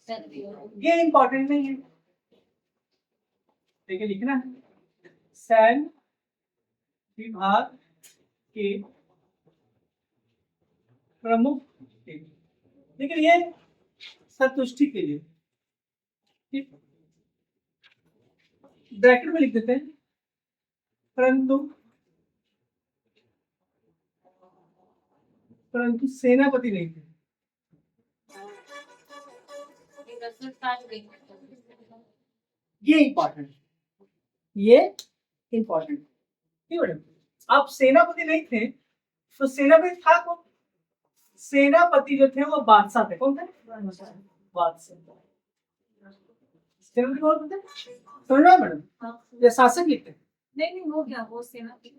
ये इंपॉर्टेंट नहीं है, देखिए लिखना है सैन्य विभाग के प्रमुख थे। लेकिन ये संतुष्टि के लिए, ठीक, ब्रैकेट में लिख देते हैं परंतु सेनापति नहीं थे। ये इंपॉर्टेंट, ये इंपॉर्टेंट, ठीक है। आप सेनापति नहीं थे तो सेनापति था कौन? सेनापति जो थे वो बादशाह थे। कौन थे? बादशाह। सेनापति कौन थे? समझ में आया मैडम? ये शासक लिखते हैं। नहीं वो क्या, वो सेनापति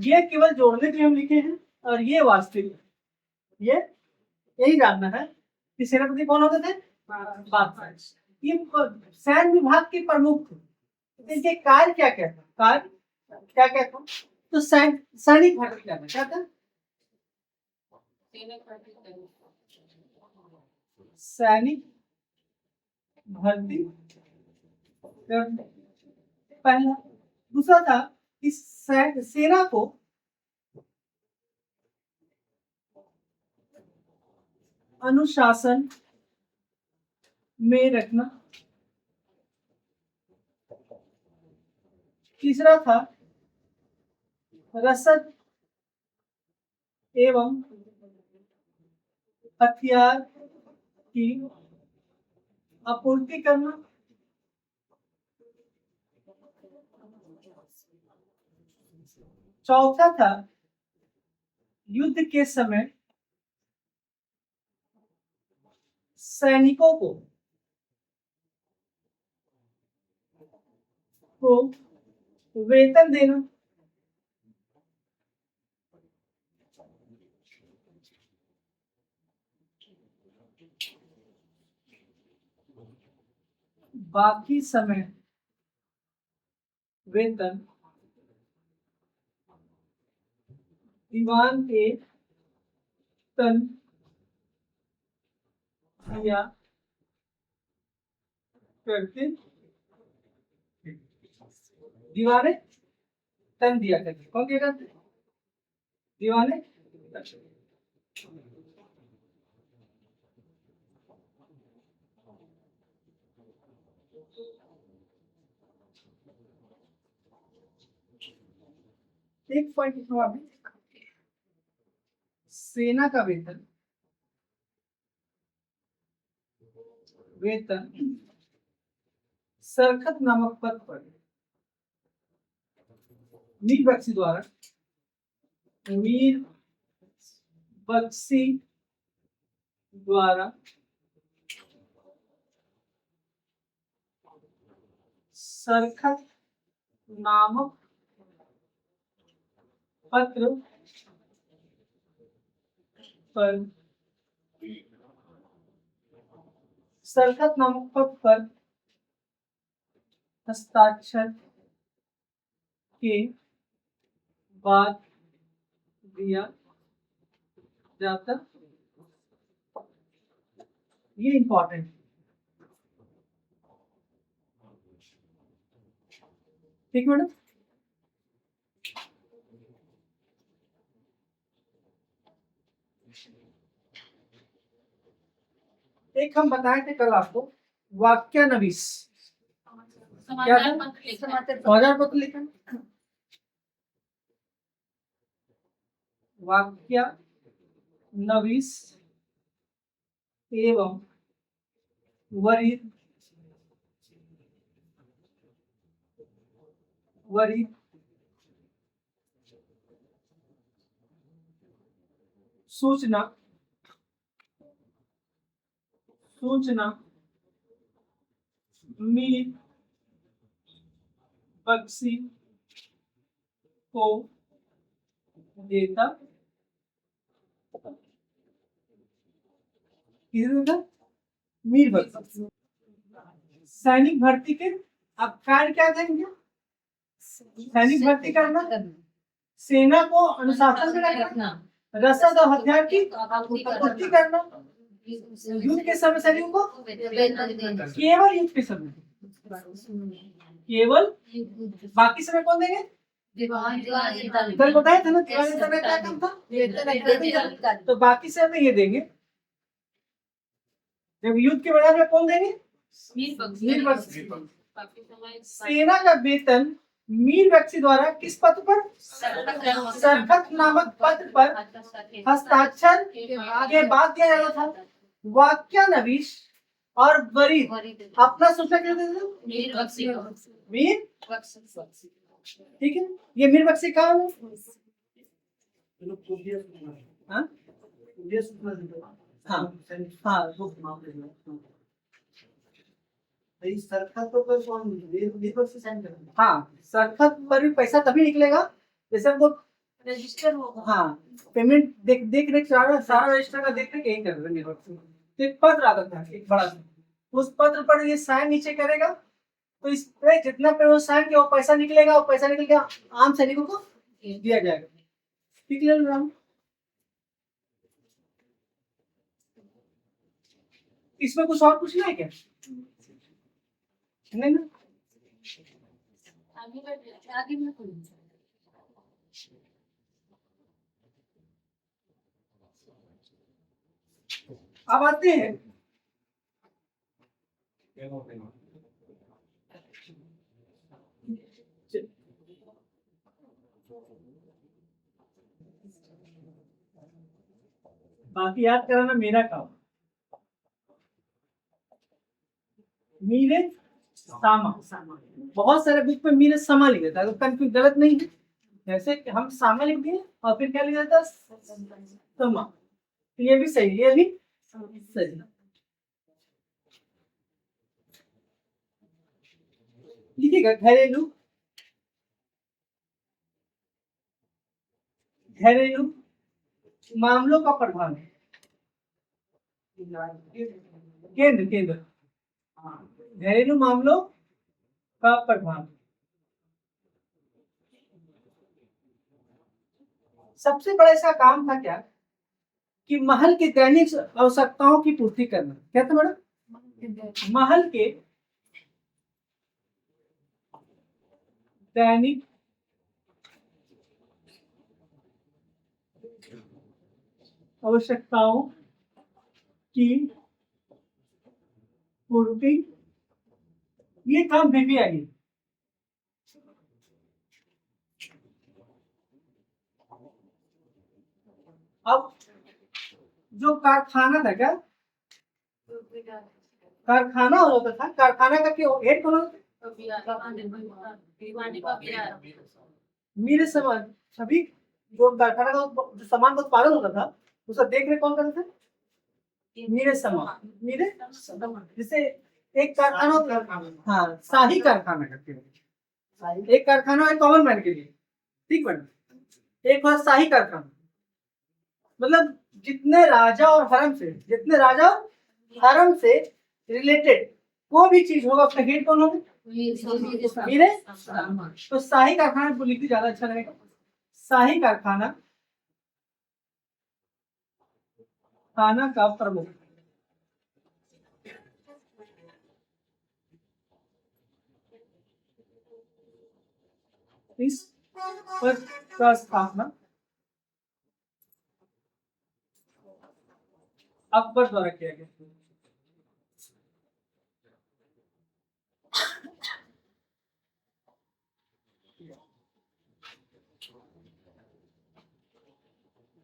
ये केवल जोड़ने के लिए हम लिखे हैं और ये वास्तविक, ये यही जानना है कि सेनापति कौन होते थे? बादशाह। ये सैन्य विभाग के प्रमुख थे। इनके कार्य क्या क्या था? कार्य क्या क्या था? तो सैनिक भर्ती करना, क्या था? सैनिक भर्ती पहला। दूसरा था कि सेना को अनुशासन में रखना। तीसरा था रसद एवं हथियार की आपूर्ति करना। चौथा था युद्ध के समय सैनिकों को वेतन देना। बाकी समय वेतन दीवान के तन दिया करते, दीवाने तन दिया करते। कौन दिया करते? दीवाने। एक पॉइंट लिखो अभी, सेना का वेतन सरखत नामक पद पर मीर बख्शी द्वारा, मीर बख्शी द्वारा सरखत नामक पत्र पर, सरखत नामक पत्र पर हस्ताक्षर के बाद दिया जाता। ये इंपॉर्टेंट, ठीक मैडम। एक हम बताए थे कल आपको वाक्यानविश, क्या था? समाचार पत्र लिखा। वाक्यानविश एवं वरित सूचना मीर बख्शी को देता। मीर बख्शी सैनिक भर्ती के अब कार्य क्या देंगे? सैनिक भर्ती करना, सेना को अनुशासन में रखना, रसद और हथियार की आपूर्ति करना, युद्ध के समय सैनिकों को वेतन देंगे। केवल युद्ध के समय, केवल, बाकी समय कौन देंगे? कल बताया था ना दिवाली समय क्या काम था, तो बाकी समय ये देंगे। जब युद्ध के मैदान में कौन देंगे? वीर बख्शी। सेना का वेतन मीर बख्शी द्वारा किस पत्र पर? सरखत नामक पत्र पर हस्ताक्षर के बाद दिया जाता था। वाक्यानविश और वरीद अपना सूचना क्या देते थे? मीर, ठीक है। ये मीर बख्शी कहाँ है? हाँ हाँ हाँ, हाँ, सरखत पर भी पैसा तभी निकलेगा जैसे हमको रजिस्टर होगा। हाँ, पेमेंट देख रेख सारा रजिस्टर का देख रेख यही कर रहे हैं। तो एक पत्र आता था एक बड़ा सा, उस पत्र पर ये साइन नीचे करेगा, तो इस पे जितना पे वो साइन किया वो पैसा निकलेगा, और पैसा निकल के आम सैनिकों को दिया जाएगा। ठीक है राम, इसमें कुछ और पूछना है क्या? नहीं ना? आगे में कोई अब आते हैं बाकी याद कराना मेरा काम। मीरे सामा, बहुत सारे बुक में मीरे समा लिख देता है, तो कंफ्यूज गलत नहीं है। जैसे हम सामा लिख दिए और फिर क्या लिख देता? समा। तो ये भी सही, ये भी सही। लिखिएगा घरेलू, घरेलू मामलों का प्रभाव। केंद्र, केंद्र, घरेलू मामलों का प्रभाव। सबसे बड़ा इसका काम था क्या? कि महल की दैनिक आवश्यकताओं की पूर्ति करना। क्या था मैडम? महल के दैनिक आवश्यकताओं की पूर्ति, ये काम बीबीआई। अब जो कारखाना था क्या, कारखाना होता था, कारखाना का क्यों हेड कौन होता? मेरे समान सभी जो कारखाना का जो सामान का उत्पादन होता था उसका देख रेख कौन करते थे? मेरे समान, मेरे जैसे एक कारखाना होता था, हाँ, शाही कारखाना करते हैं। एक कारखाना है कॉमन मैन के लिए, ठीक है। एक बार शाही कारखाना मतलब जितने राजा और हरम से, जितने राजा और हरम से रिलेटेड कोई भी चीज होगा उसका हेड कौन होगा? मीरे। तो शाही कारखाना को लिख दी, ज्यादा अच्छा रहेगा। शाही कारखाना, खाना का प्रमुख। इस पद का स्थापना अकबर द्वारा किया गया।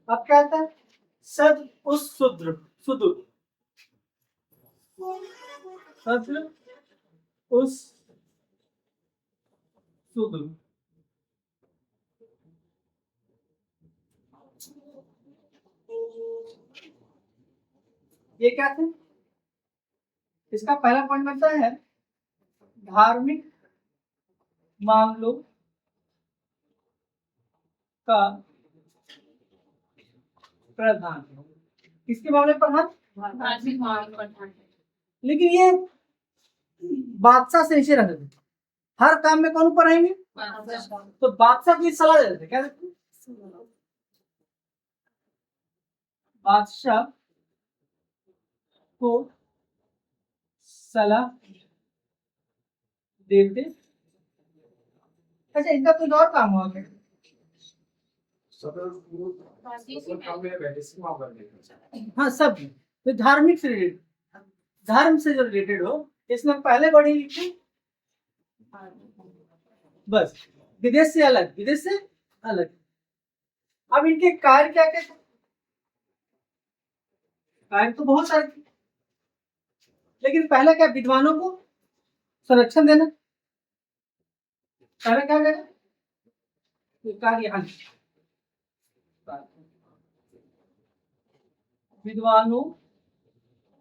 अब क्या आता है? सद उस शूद्र, सुदूर, सद उस सुदूर। ये क्या थे? इसका पहला पॉइंट बनता है धार्मिक मामलों का प्रधान। किसके मामले प्रधान? लेकिन ये बादशाह से नीचे रहते थे, हर काम में कौन ऊपर आएंगे? तो बादशाह की सलाह देते थे। क्या देते? बादशाह को सलाह देते। अच्छा, इनका कुछ और काम हुआ क्या? हाँ, सब तो धार्मिक से रिलेटेड, धर्म से जो रिलेटेड हो, इसमें पहले बड़ी लिखी बस, विदेश से अलग, विदेश से अलग। अब इनके कार्य क्या क्या थे? कार्य तो बहुत सारे थे, लेकिन पहला क्या, विद्वानों को संरक्षण देना। पहला क्या देना? कार्य विद्वानों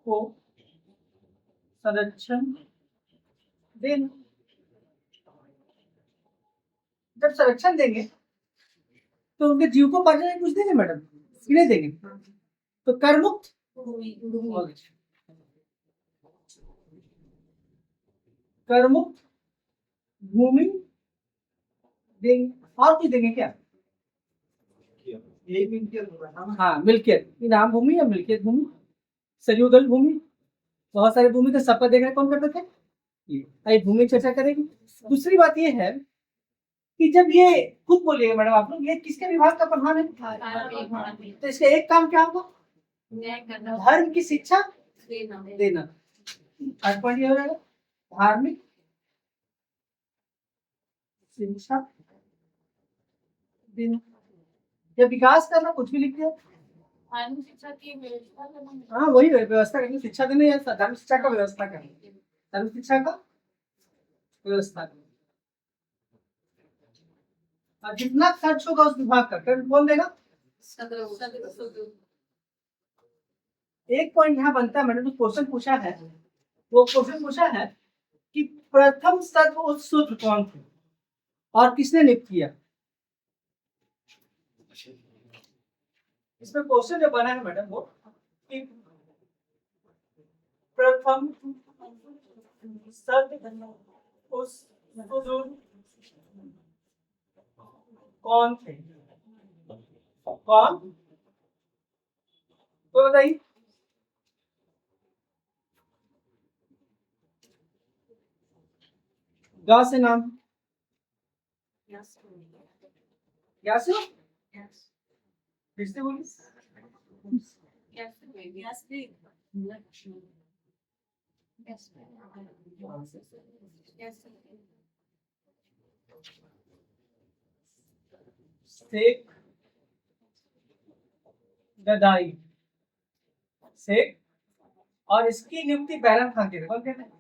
को संरक्षण देना। जब संरक्षण देंगे तो उनके जीव को पाने कुछ देंगे मैडम, नहीं देंगे। तो कर मुक्त कर मुक्त भूमि देंगे। और कुछ देंगे क्या? हाँ, मिल्कियत, इनाम भूमि या मिल्कियत भूमि, सरयुगल भूमि, बहुत सारी भूमि का शपथ देकर कौन करते थे? ये भूमि चर्चा करेंगे। दूसरी बात ये है कि जब ये खुद बोलिएगा मैडम आप लोग, ये किसके विभाग का प्रधान है? तो इसका एक काम क्या होगा? धर्म की शिक्षा देना। पॉइंट ये हो जाएगा, धार्मिक शिक्षा देना। जब विकास करना, कुछ भी लिख दिया। शिक्षा की व्यवस्था करना। हाँ, वही व्यवस्था करनी, शिक्षा देनी है, धर्म शिक्षा का व्यवस्था करना, धर्म शिक्षा का व्यवस्था करना। और जितना खर्च होगा उस विभाग का कर कौन देगा? एक पॉइंट यहाँ बनता है, मैंने जो क्वेश्चन पूछा है, वो क्वेश्चन पूछा है कि प्रथम सर्व सूत्र कौन थे और किसने नियुक्त किया। इसमें क्वेश्चन जो बना है मैडम वो कि प्रथम सर्व उस कौन थे, कौन तो बताइए। गा से नाम यासु, फिर से बोलिए। शेख गदाई, शेख, और इसकी नियुक्ति बैरम खान के थे। कौन कहते हैं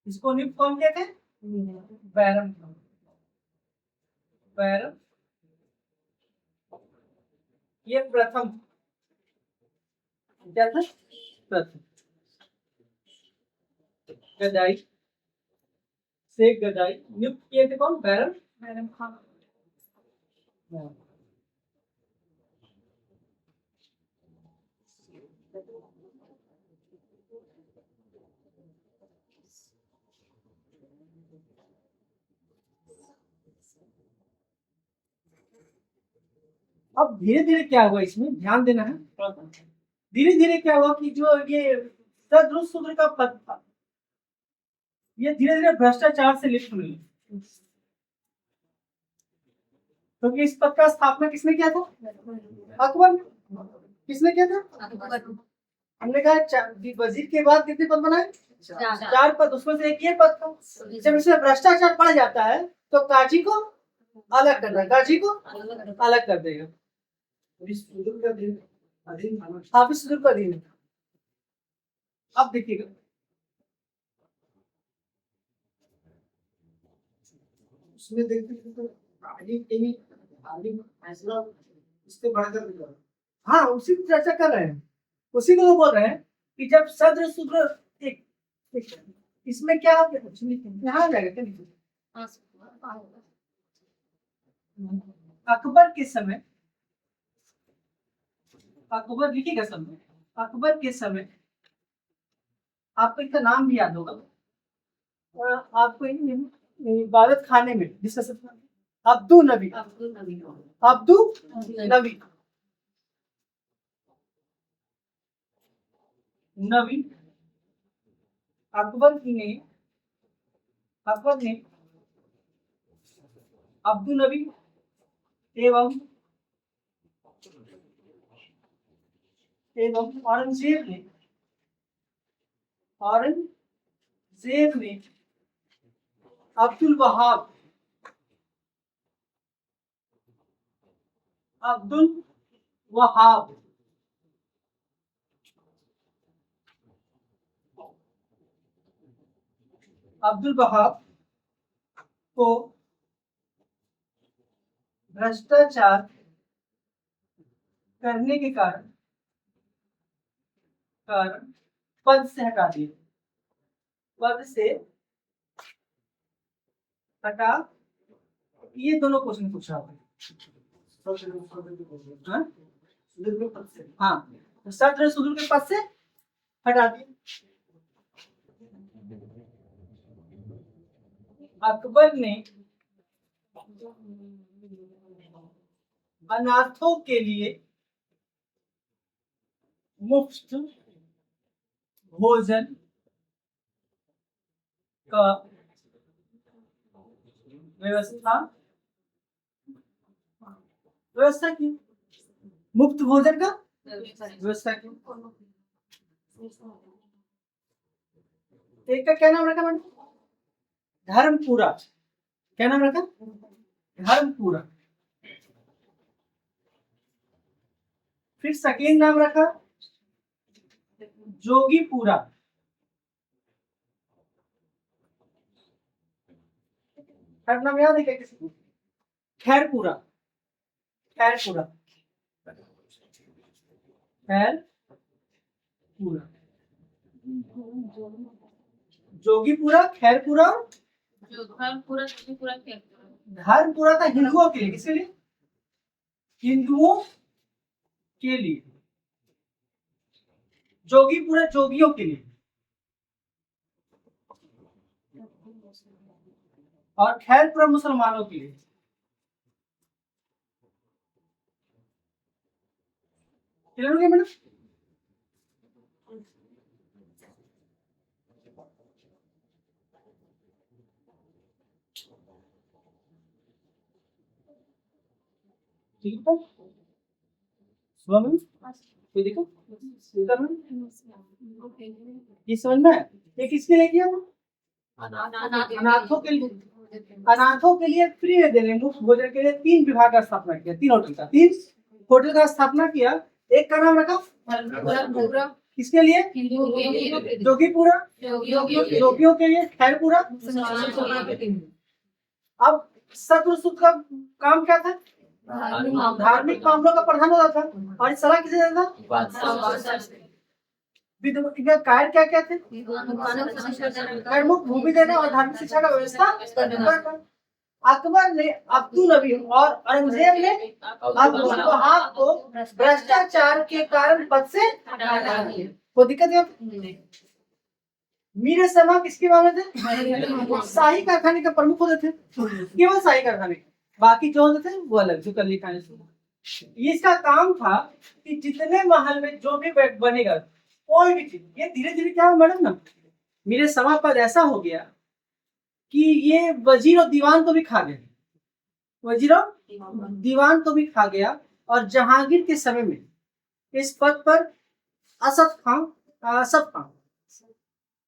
इसको? नियुक्त कौन कहते हैं? बैरम खान। बैरम, ये प्रथम क्या था? प्रथम गदाई, शेख गदाई नियुक्त किए थे कौन? बैरम खान। अब धीरे धीरे क्या हुआ, इसमें ध्यान देना है। धीरे धीरे क्या हुआ कि जो ये शूद्र का पद था, ये धीरे धीरे भ्रष्टाचार से लिप्त हुई। क्योंकि इस पद का स्थापना किसने किया था? अकबर। किसने किया था? हमने कहा वजीर के बाद कितने पद बनाए? 4 पद, उसमें से एक ये पद था। जब इसमें भ्रष्टाचार बढ़ जाता है तो काजी को अलग करना, काजी को अलग कर देगा। हाफिज सुदूर का दिन। अब देखिएगा, उसमें देखते इससे बढ़कर, हाँ उसी की चर्चा कर रहे हैं, उसी को बोल रहे हैं कि जब सद्र शूद्र एक इसमें क्या यहाँ आ जाएगा क्या? अकबर के समय, अकबर लिखिएगा समय, अकबर के समय आपको इनका नाम भी याद होगा, आपको इबादत खाने में जिसका अब्दुल नबी, अब्दुल नबी। नबी अकबर ने अब्दुल नबी एवं औरंगजेब ने अब्दुल वहाब को भ्रष्टाचार करने के कारण पद से हटा दिया। पद से हटा, ये दोनों क्वेश्चन पूछा हुआ है। हाँ, सत्र सुदूर के पद से हटा दिया। अकबर ने अनाथों के लिए मुफ्त भोजन का व्यवस्था की। मुफ्त भोजन का व्यवस्था की। एक का क्या नाम रखा मैंने? धर्मपुरा। क्या नाम रखा? धर्मपुरा। फिर सेकेंड नाम रखा जोगीपुरा। थर्ड नाम याद है क्या किसी को? खैरपुरा। खैरपुरा। खैरपुरा, जोगीपुरा, खैरपुरा, धर्मपुरा था हिंदुओं के लिए। किसके लिए? हिंदुओं के लिए। जोगीपुरा जोगियों के लिए। और खैरपुरा मुसलमानों के लिए। क्लियर हो गया मैडम? ठीक है, सुबह में कोई दिक्कत? ये समझ में? ये किसके लिए किया? अनाथों के लिए। अनाथों के लिए फ्री में दे रहे मुफ्त भोजन के लिए 3 विभाग का स्थापना किया। 3 होटल का स्थापना किया। एक का नाम रखा किसके लिए? जोगीपुरा जोगियों के लिए। खैरपुरा। अब सत्र का काम क्या था? धार्मिक मामलों का प्रधान होता था। और सलाह किसे देता था? कार्य क्या क्या थे? भूमि देना और धार्मिक शिक्षा का व्यवस्था करना। अकबर ने अब्दुल नबी और औरंगजेब ने अब्दुल वहाब को भ्रष्टाचार के कारण पद से हटा दिया। कोई दिक्कत है? मीर समा किसके मामले थे? शाही कारखाने के प्रमुख होते थे। केवल शाही कारखाने, बाकी जो होते थे वो अलग, जो कर लिखा। इसका काम था कि जितने महल में जो भी बनेगा कोई भी चीज, ये धीरे धीरे क्या मैडम ना, मेरे समा पद ऐसा हो गया कि ये वजीर और दीवान को भी खा गया। वजीर और दीवान को भी खा गया। और जहांगीर के समय में इस पद पर असफ खान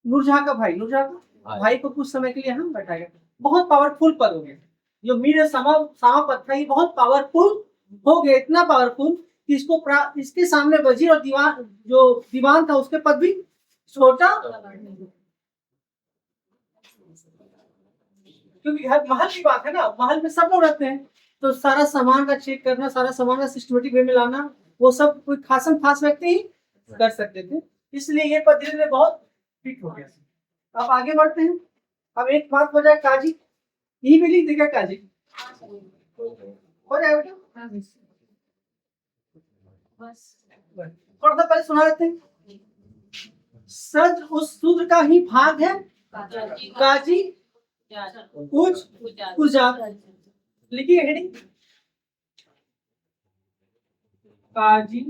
नूरजहां का भाई को कुछ समय के लिए हम बैठा गया। बहुत पावरफुल पद हो गया। जो मीर समा पद था ये बहुत पावरफुल हो गया। इतना पावरफुल कि इसके सामने वजीर और दीवान था उसके पद भी छोटा, क्योंकि महल की बात है ना, महल में सब लोग रहते हैं तो सारा सामान का चेक करना, सारा सामान का सिस्टमेटिक वे में लाना, वो सब कोई खास व्यक्ति ही कर सकते थे। इसलिए ये पद धीरे धीरे बहुत फिट हो गया। अब आगे बढ़ते हैं। अब एक बात हो जाए काजी, यही भी लिख देगा काजी हो जाएगा बेटा। थोड़ा सा पहले सुना लेते हैं। सज उस शूद्र का ही भाग है, काजी कुछ लिखिए हेडिंग, काजी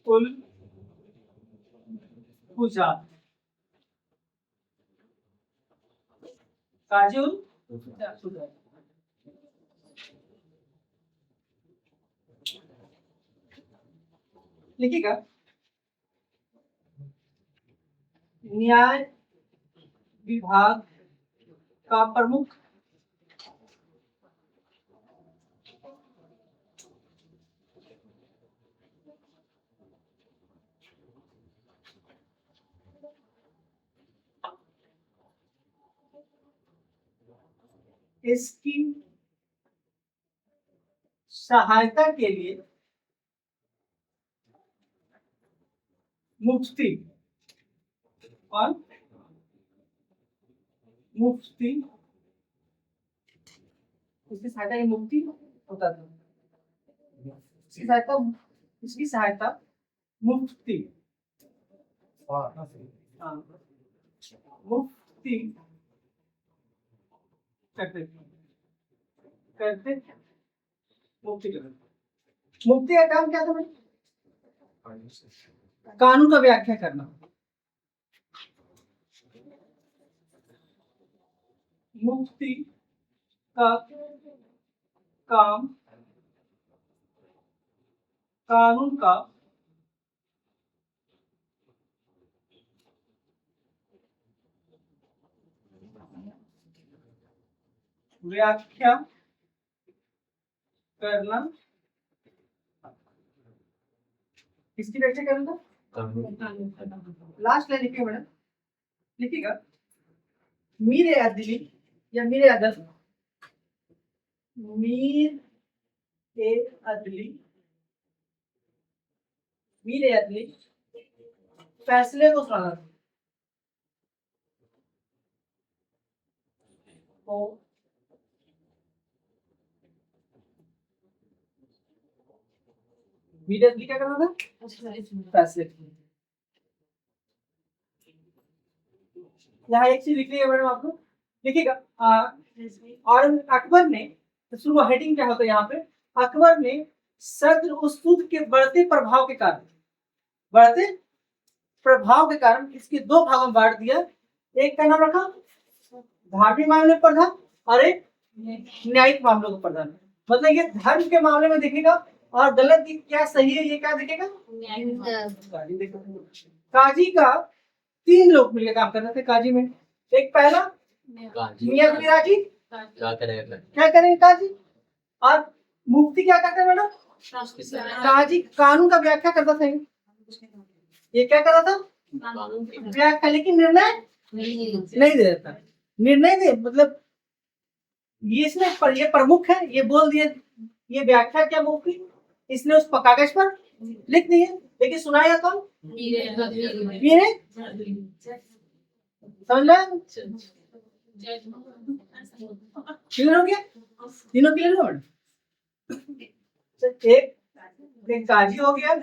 कुल कुजात, काजूल सुजात। लिखिएगा, न्याय विभाग का प्रमुख इसकी सहायता के लिए मुफ्ती और मुफ्ती, इसकी सहायता ये मुफ्ती होता था, इसकी सहायता मुफ्ती, हाँ, मुफ्ती करते मुफ्ती करते। मुफ्ती का काम क्या था भाई? कानून का व्याख्या करना। मुफ्ती का काम कानून का व्याख्या करना, किसकी व्याख्या करना? लास्ट लाइन लिखिए मैडम, लिखिएगा, मीर ए अदली या मीर ए अदल, मीर ए अदली, मीर ए अदली फैसले को सुनाना तो मीर ए अदली क्या करना था? फैसले। यहाँ एक चीज लिख लीजिए मैडम, आपको लिखिएगा, और अकबर ने, शुरू हेडिंग क्या होता है यहाँ पे, अकबर ने सद्र उस्तुद के बढ़ते प्रभाव के कारण इसके दो भागों में बांट दिया। एक का नाम रखा धार्मिक मामले पर प्रधान और एक न्यायिक मामलों का प्रधान। मतलब ये धर्म के मामले में देखेगा और गलत क्या सही है ये क्या देखेगा। काजी का 3 लोग मिलकर काम कर रहे थे काजी में। एक पहला मियां मिराजी, क्या करेंगे काजी, और मुफ्ती क्या करते हैं मैडम? काजी कानून का व्याख्या करता था, ये क्या कर रहा था? व्याख्या, लेकिन निर्णय नहीं दे रहा था। निर्णय दे मतलब ये इसने ये प्रमुख है, ये बोल दिए, ये व्याख्या क्या मुफ्ती इसने उस कागज पर लिख दी है, लेकिन सुनाया कौन? समझ क्लियर हो गया? तीनों क्लियर हो? एक काजी हो गया,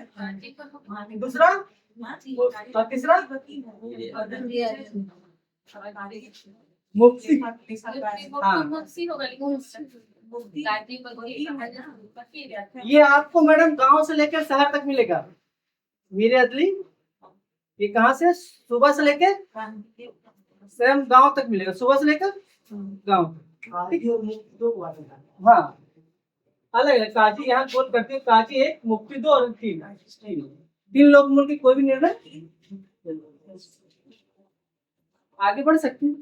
दूसरा और तीसरा मुफ्ती। ये आपको मैडम गांव से लेकर शहर तक मिलेगा। मीर अदली ये कहाँ से सुबह से लेकर स्वयं गांव तक मिलेगा, सुबह से लेकर गांव तक। हाँ अलग है, काजी यहाँ बोल करते हैं, काजी 1 मुफ्ती 2 और 3 लोग मिलकर कोई भी निर्णय आगे बढ़ सकते हैं।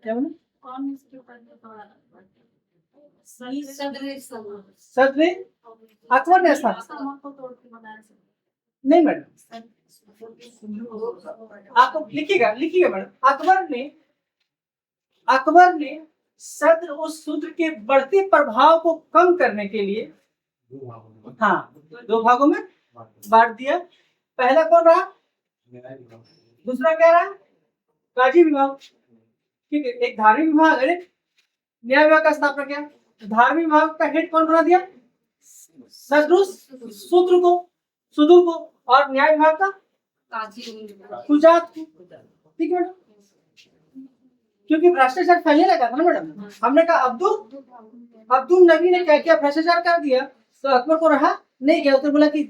क्या बोले? सदर अकबर ने नहीं मैडम, आपको लिखिएगा मैडम, अकबर ने सद्र उस सूत्र के बढ़ते प्रभाव को कम करने के लिए 2 भागों में बांट दिया। पहला कौन रहा? दूसरा क्या रहा? काजी विभाग। ठीक है, एक धार्मिक विभाग, न्याय विभाग का स्थापना किया। धार्मिक विभाग का हेड कौन बना दिया? सूत्र को, और न्याय विभाग का कुजात। ठीक है, क्योंकि भ्रष्टाचार फैलने लगा था ना मैडम। हमने कहा अब्दुल नबी ने क्या किया, भ्रष्टाचार कर दिया, तो अकबर को रहा नहीं गया। उसने बोला कि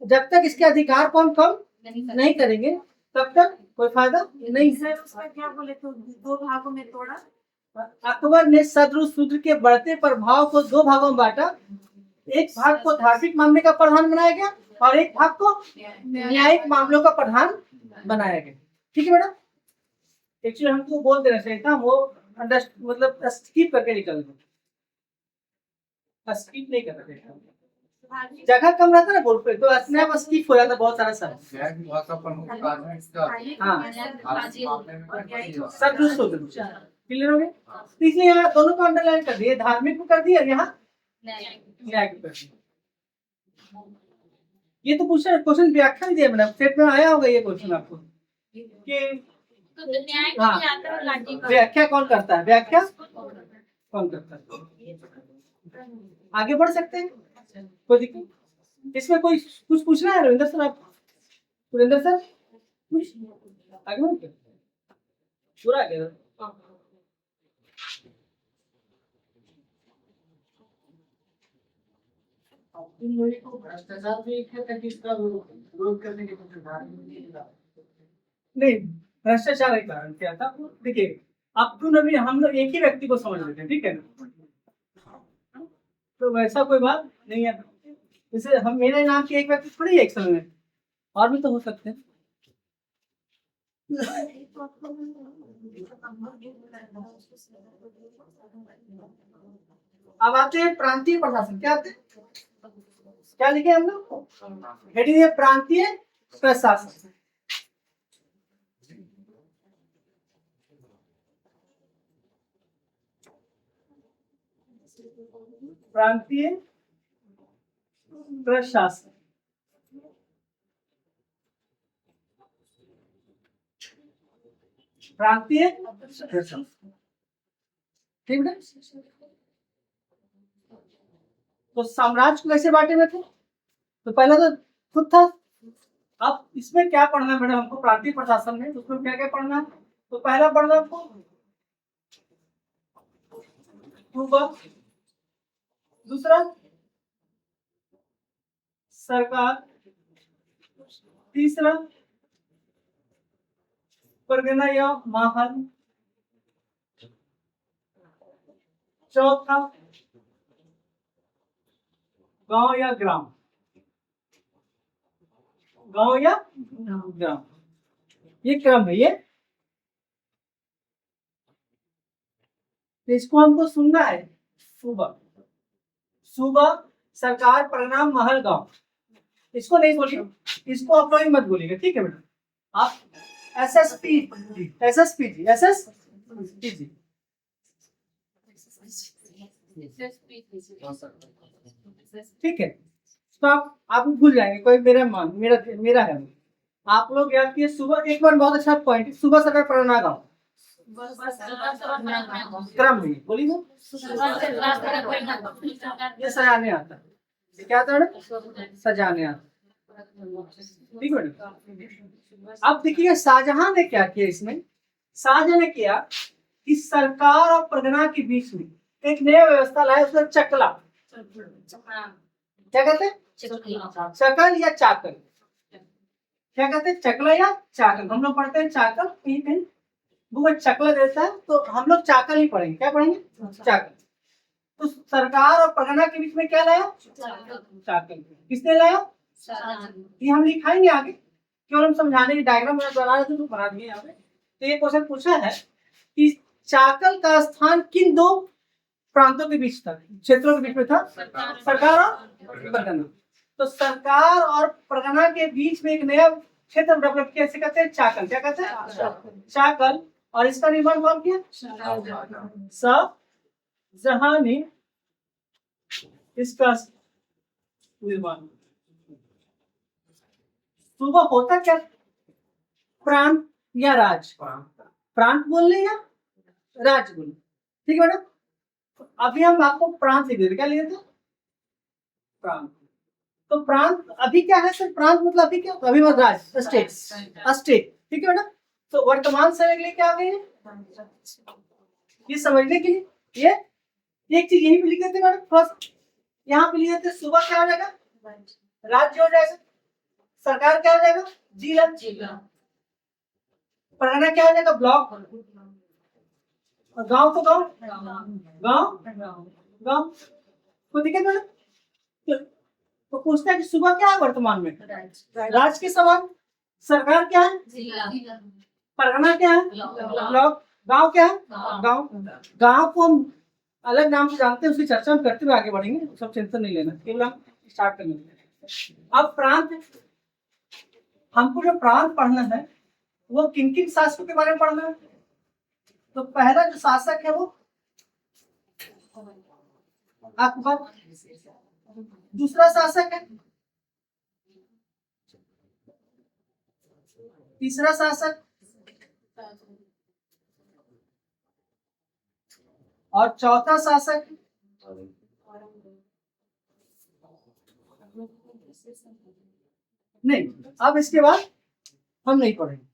जब तक इसके अधिकार को हम कम नहीं करेंगे तब तक कोई फायदा नहीं। सर उसका क्या बोले तो 2 भागों में तोड़ा। अकबर ने सद्र शूद्र के बढ़ते प्रभाव को 2 भागों में बांटा। एक भाग को धार्मिक मामले का प्रधान बनाया गया और एक भाग को न्यायिक मामलों का प्रधान बनाया गया। ठीक है मैडम, एक्चुअली हमको बोल देना चाहिए था, वो मतलब स्किप करके निकल गए, स्किप नहीं करना चाहिए। जगह कम रहता ना बोल पे तो अपने आप स्किप हो जाता बहुत सारा सब। सद्र शूद्र क्लियर हो गया। तो इसलिए यहाँ दोनों को अंडरलाइन कर दिए, धार्मिक को कर दिया, यहाँ न्याय को कर दिया। ये तो पूछा क्वेश्चन व्याख्या नहीं दिया मैडम, सेट में आया होगा ये क्वेश्चन आपको कि तो न्याय हाँ, नहीं आता है, लाठी का। व्याख्या कौन करता है, व्याख्या कौन करता है। आगे बढ़ सकते हैं, कोई दिक्कत इसमें, कोई कुछ पूछना है रविंद्र सर, आप सुरेंद्र सर कुछ आगे बढ़ पूरा आगे भ्रष्टाचार भी एक है ताकि इसका विरोध करने के कुछ नहीं, भ्रष्टाचार के कारण क्या था देखिए, अब्दुल नबी हम लोग एक ही व्यक्ति को समझ लेते हैं, ठीक है ना, तो वैसा कोई बात नहीं है। जैसे हम मेरे नाम के एक व्यक्ति थोड़ी है एक समय में, और भी तो हो सकते हैं। अब आते हैं प्रांतीय प्रशासन, क्या आते हैं, क्या लिखे हम लोग, हेडिंग है प्रांतीय प्रशासन। प्रांतीय प्रशासन, प्रांतीय प्रशासन, ठीक है। तो साम्राज्य को कैसे बांटे में थे, तो पहला तो खुद था। अब इसमें क्या पढ़ना है मैडम हमको, प्रांतीय प्रशासन में उसमें क्या क्या पढ़ना है, तो पहला पढ़ना आपको सूबा, दूसरा सरकार, तीसरा परगना या महल, चौथा गांव या ग्राम, गांव या ग्राम, ये क्रम है ये। तो इसको हमको सुनना है, सूबा, सूबा, सरकार, परगना, महल, गांव, इसको नहीं बोलिए, इसको आप लोग मत बोलिएगा, ठीक है बेटा। आप एसएसपी जी ठीक है, तो आप भूल जाएंगे, कोई मेरा है, आप लोग याद किए सुबह, एक बार बहुत अच्छा पॉइंट, सुबह सरकार परगना गांव क्रम में बोलिए, ये सजाने आता है, ये क्या आता है, सजाने आता, ठीक है। अब देखिए शाहजहां ने क्या किया, इसमें शाहजहां ने किया कि सरकार और परगना के बीच में एक नया व्यवस्था लाया, उसका चकला, क्या कहते हैं, चकल या चाकल, क्या कहते हैं, चकला या चाकल, हम लोग पढ़ते हैं चाकल, कहीं कहीं वो चकला देता है, तो हम लोग चाकल ही पढ़ेंगे, क्या पढ़ेंगे, चाकल। तो सरकार और परगना के बीच में क्या लाया, चाकल, किसने लाया, ये हम लिखाएंगे आगे, केवल हम समझाने की डायग्राम बना रहे थे तो बना दिए यहाँ पे। तो ये क्वेश्चन पूछा है कि चाकल का स्थान किन 2 प्रांतों के बीच था, क्षेत्रों के बीच में था, सरकार और परगना। तो सरकार और परगना के बीच में एक नया क्षेत्र डेवलप किया, इसे कहते हैं चाकल, क्या कहते हैं, चाकल। और इसका निर्माण कौन किया, शाहजहां ने इसका निर्माण। सूबा होता क्या, प्रांत या राज, प्रांत बोल रहे या राज बोल, ठीक है मैडम। अभी हम आपको प्रांत लिख देते, क्या लिख देते, प्रांत। तो प्रांत अभी क्या है सर, प्रांत मतलब अभी क्या, अभी राज, स्टेट, ठीक है मैडम। तो वर्तमान समय के लिए क्या आ गई है, ये समझने के लिए ये एक चीज यही पे लिख देते मैडम, थोड़ा सा यहाँ पे लिख देते, सुबह क्या हो जाएगा, राज्य हो जाएगा, सरकार क्या हो जाएगा, जिला, परगना क्या हो जाएगा, ब्लॉक, और गांव तो गांव, गांव कोई दिक्कत मैडम। तो पूछता है कि सुबह क्या है वर्तमान में, राज्य के समान, सरकार क्या है, परगना क्या है, ब्लॉक, गांव क्या है, गांव को हम अलग नाम से जानते हैं, उसकी चर्चा हम करते हुए आगे बढ़ेंगे, सब टेंशन नहीं लेना, केवल हम स्टार्ट करने। अब प्रांत, हमको जो प्रांत पढ़ना है वो किन किन शासकों के बारे में पढ़ना है। तो पहला जो शासक है वो अकबर, दूसरा शासक है, तीसरा शासक और चौथा शासक नहीं। अब इसके बाद हम नहीं पढ़ेंगे।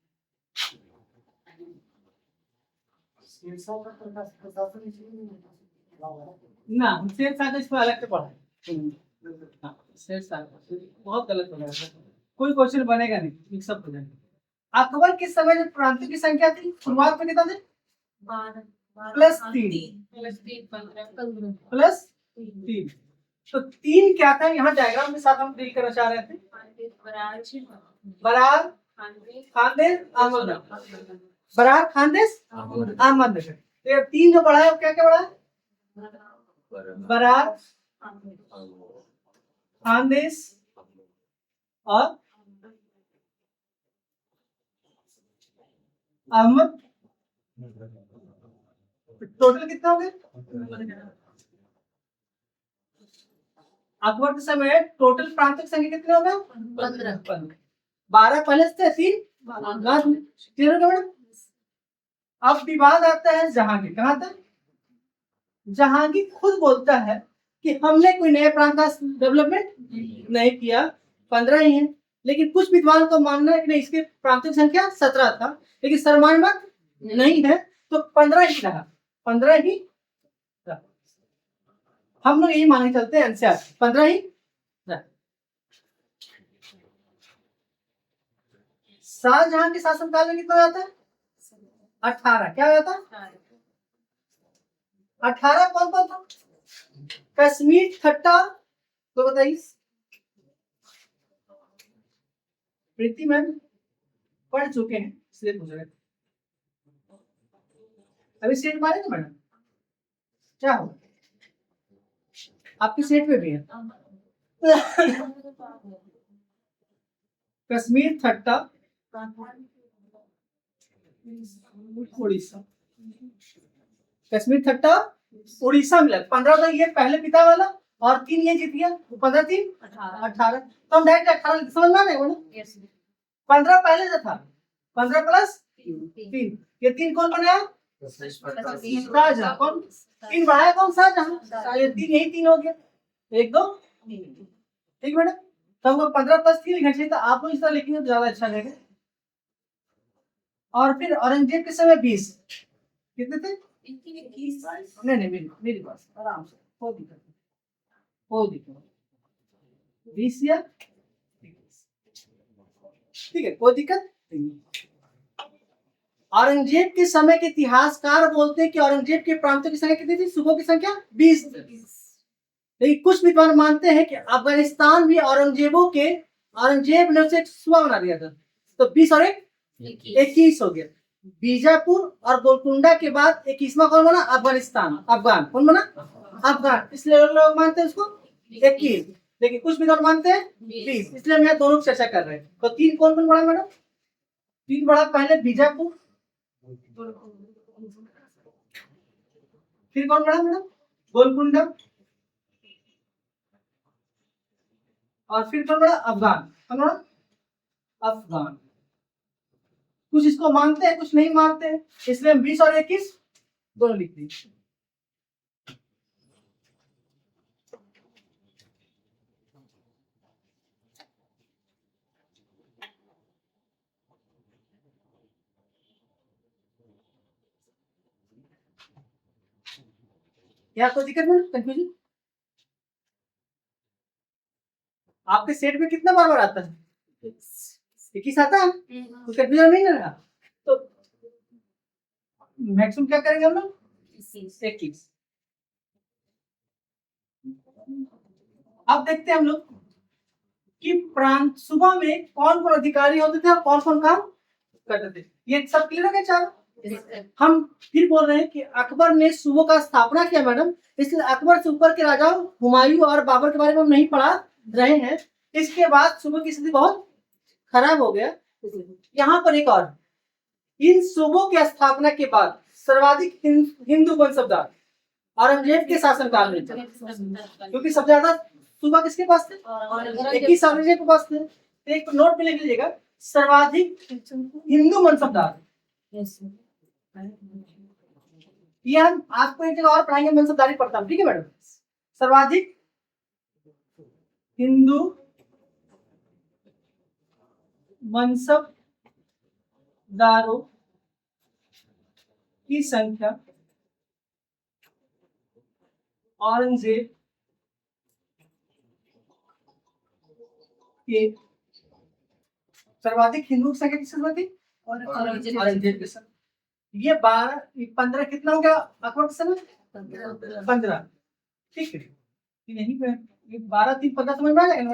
ना शेर शाह इसको अलग से पढ़ा है, शेर शाह बहुत गलत हो गया, कोई क्वेश्चन बनेगा नहीं, मिक्सअप हो जाएगा। अकबर के समय जो प्रांतों की संख्या थी शुरुआत में कितना थे, +3 तो 3 क्या था, यहाँ डायग्राम के साथ हम डील करना चाह रहे थे। बरार, खानदेश, अहमदनगर, बरार, खानदेश, अहमदनगर। तो ये 3 जो बढ़ा है वो क्या क्या बढ़ा है, बरार, खानदेश और अहमद। टोटल कितना हो गया, अकबर के समय टोटल प्रांतों की संख्या कितने हो गए, 15। 12 पहले से 3 बाद में, क्लियर हो गया मैडम। अब विवाद आता है जहांगीर, कहाँ था, जहांगीर खुद बोलता है कि हमने कोई नए प्रांत का डेवलपमेंट नहीं किया, 15 ही है। लेकिन कुछ विद्वान को मानना है कि नहीं, इसके प्रांतों की संख्या 17 था, लेकिन सर्वमान्य मत नहीं है, तो 15 ही रहा, 15 ही रहा। हम लोग यही मान के चलते हैं, एनसीआर 15 ही रहा। शाहजहां के शासनकाल में कितना हो जाता है, 18। क्या हो जाता है, 18 कौन कौन था, कश्मीर, ठट्टा, तो बताइए। प्रीति मैम पढ़ चुके हैं इसलिए पूछ रहे थे, अभी सेट मारे ना मैडम, क्या हो आपकी सेट पे भी है। कश्मीर, ठट्टा, उड़ीसा, कश्मीर, ठट्टा, उड़ीसा मिला 15 था, ये पहले पिता वाला, और 3 ये जीत गया, 15 3 18। तो हम डायरेक्ट 18 समझ में आ रहे हैं, 15 पहले से था, 15 प्लस 3, ये 3 कौन बनाया, शाहजहां। कौन 3 बढ़ाया, कौन, शाहजहां। ये 3 यही 3 हो गया, 1 2 ठीक मैडम। तो हमको 15 प्लस 3 लिखना चाहिए था, आप लोग इस तरह लिखेंगे तो ज्यादा अच्छा रहेगा। और फिर औरंगजेब के समय 20 कितने थे, नहीं मेरी बात आराम से, कोई दिक्कत 20 या ठीक है, कोई दिक्कत नहीं। औरंगजेब के समय के इतिहासकार बोलते हैं कि औरंगजेब के प्रांतों की संख्या कितनी थी, सूबों की संख्या 20 थी। लेकिन कुछ विद्वान मानते हैं कि अफगानिस्तान भी औरंगजेब ने उसे सूबा बना दिया था, तो 20 और 1 21 हो गया। बीजापुर और गोलकुंडा के बाद 21वां कौन बना, अफगानिस्तान, अफगान कौन बना, अफगान, इसलिए लोग मानते हैं उसको 21, लेकिन कुछ विद्वान मानते हैं 20, इसलिए हम यहाँ दोनों की चर्चा कर रहे हैं। तो 3 कौन कौन बड़ा मैडम, 3 बड़ा, पहले बीजापुर, फिर कौन बड़ा मैडम, गोलकुंडा, और फिर कौन बड़ा, अफगान, कौन बड़ा, अफगान। कुछ इसको मानते हैं, कुछ नहीं मानते हैं, इसलिए हम 20 और 21 दोनों लिख दिए। क्या कोई दिक्कत नहीं, कंफ्यूजन? आपके सेट में कितना बार बार आता है? एक ही आता है, तो कंफ्यूजन नहीं ना रहा। तो मैक्सिमम क्या करेंगे हम लोग? 21। अब देखते हैं हम लोग कि प्रांत सुबह में कौन कौन अधिकारी होते थे और कौन कौन काम करते थे। ये सब क्लियर हो गया चारों? हम फिर बोल रहे हैं कि अकबर ने सूबों का स्थापना किया मैडम, इसलिए अकबर से ऊपर के राजा हुमायूं और बाबर के बारे में हम नहीं पढ़ा रहे हैं। इसके बाद सूबों की स्थिति बहुत खराब हो गया। यहाँ पर एक और, इन सूबों की स्थापना के बाद सर्वाधिक हिंदू वंशजदार औरंगजेब के शासनकाल में थे, क्योंकि सबसे ज्यादा सूबा किसके पास थे? एक ही औरंगजेब के पास थे। तो एक नोट में लिख लीजिएगा, सर्वाधिक हिंदू वंशजदार। ये हम आपको एक जगह और पढ़ाएंगे, मनसबदारी पढ़ता हूँ, ठीक है मैडम? सर्वाधिक हिंदू मनसबदारों की संख्या औरंगजेब के सर्वाधिक हिंदू की संख्या किसके साथ थी? औरंगजेब के साथ। ये 15 कितना हो गया अकबर के समय? 15, ठीक है। यही पे 12 3 15 समझ में आ जाएगा ना?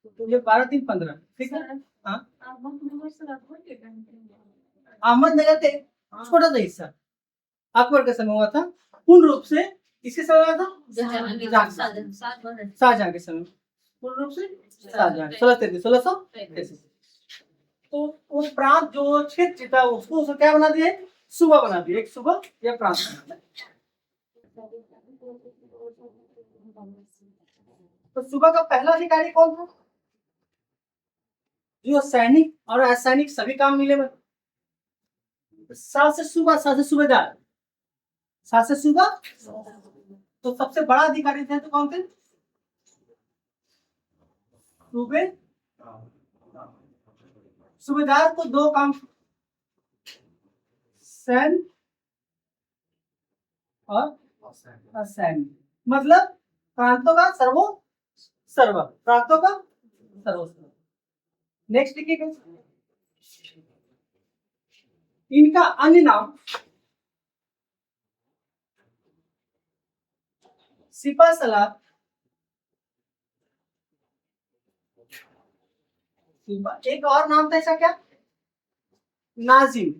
तो ये 12 3 15, ठीक है। हाँ, अहमदनगर के छोटा सा हिस्सा अकबर के समय हुआ था। पूर्ण रूप से इसके समय हुआ था शाहजहां के समय। पूर्ण रूप से शाहजहां 1633। तो वो प्रांत जो क्षेत्र था उसको क्या बना दिया? सूबा बना दिया, एक सूबा या प्रांत बना दिया। तो सूबा का पहला अधिकारी कौन था? जो सैनिक और असैनिक सभी काम मिले में। शासक सूबा, शासक सूबेदार, शासक सूबा। तो सबसे बड़ा अधिकारी थे तो कौन थे? सूबे सूबेदार को 2 काम, सैन्य और असैन्य, मतलब प्रांतों का सर्व, प्रांतों का सर्व। नेक्स्ट लिखिएगा, इनका अन्य नाम सिपह सलार, एक और नाम था ऐसा क्या? नाजिम।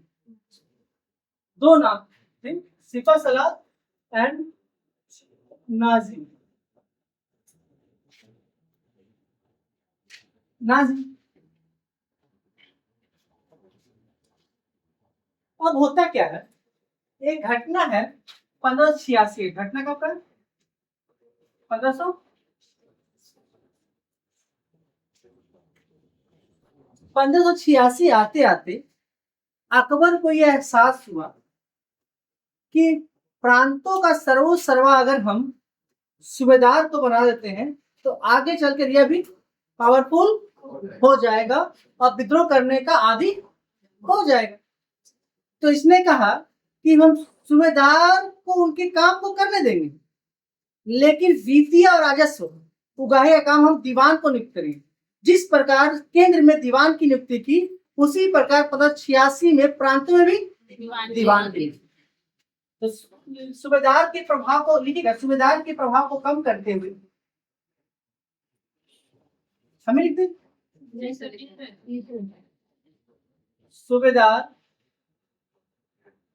2 नाम थे, सिपह सलार एंड नाजिम। नाजिम। अब होता क्या है, एक घटना है 1586, घटना कब का? 1586 आते आते अकबर को यह एहसास हुआ कि प्रांतों का सर्वा अगर हम सूबेदार को बना देते हैं तो आगे चलकर यह भी पावरफुल हो जाएगा और विद्रोह करने का आदि हो जाएगा। तो इसने कहा कि हम सूबेदार को उनके काम को करने देंगे, लेकिन वित्तीय और राजस्व उगाहे का काम हम दीवान को नियुक्त करेंगे। जिस प्रकार केंद्र में दीवान की नियुक्ति की, उसी प्रकार 1586 में प्रांतों में भी दीवान की। तो सूबेदार के प्रभाव को लिखिएगा, सूबेदार के प्रभाव को कम करते हुए हमें लिखते सूबेदार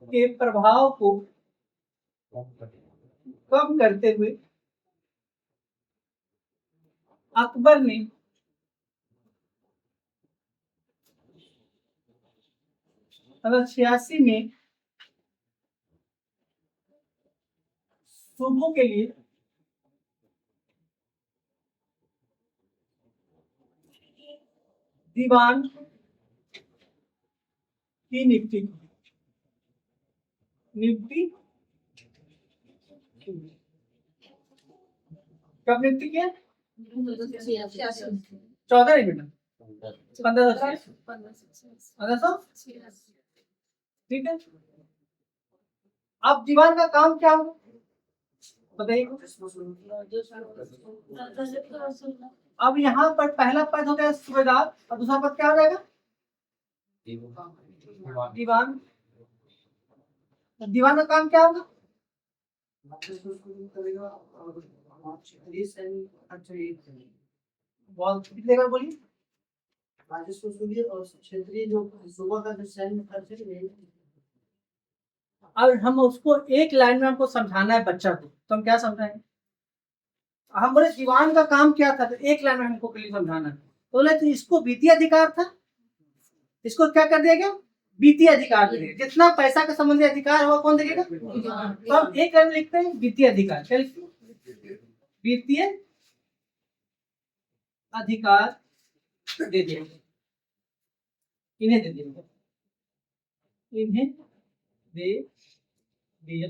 के प्रभाव को कम करते हुए अकबर ने सन 86 में सूबों के लिए दीवान की नियुक्ति कब नियुक्ति किया? 14 मिनट 1500, ठीक है। अब दीवान का काम क्या होगा? बताइए। अब यहाँ पर पहला पद हो गया सूबेदार और दूसरा पद क्या हो जाएगा? दीवान। दीवान का काम क्या होगा? राजस्व शुरू करेगा और क्षेत्रीय सैनिक अच्छा ये बहुत कितने बार बोलिए? राजस्व शुरू और क्षेत्रीय जो सुबह का जो सैन्य खर्च है ये अब हम उसको एक लाइन में हमको समझाना है बच्चा को, तो हम क्या समझाएंगे? हम बोले दीवान का काम क्या था, तो एक लाइन में हमको क्लियर समझाना है। तो बोले तो इसको वित्तीय अधिकार था, इसको क्या कर दिया गया? वित्तीय अधिकार दे दिया। जितना पैसा का संबंधी अधिकार हुआ कौन देगा? तो हम एक लाइन में लिखते हैं वित्तीय अधिकार। क्या लिखते हैं? वित्तीय अधिकार दे दिया, इन्हें दे दिया, इन्हें दे दिया।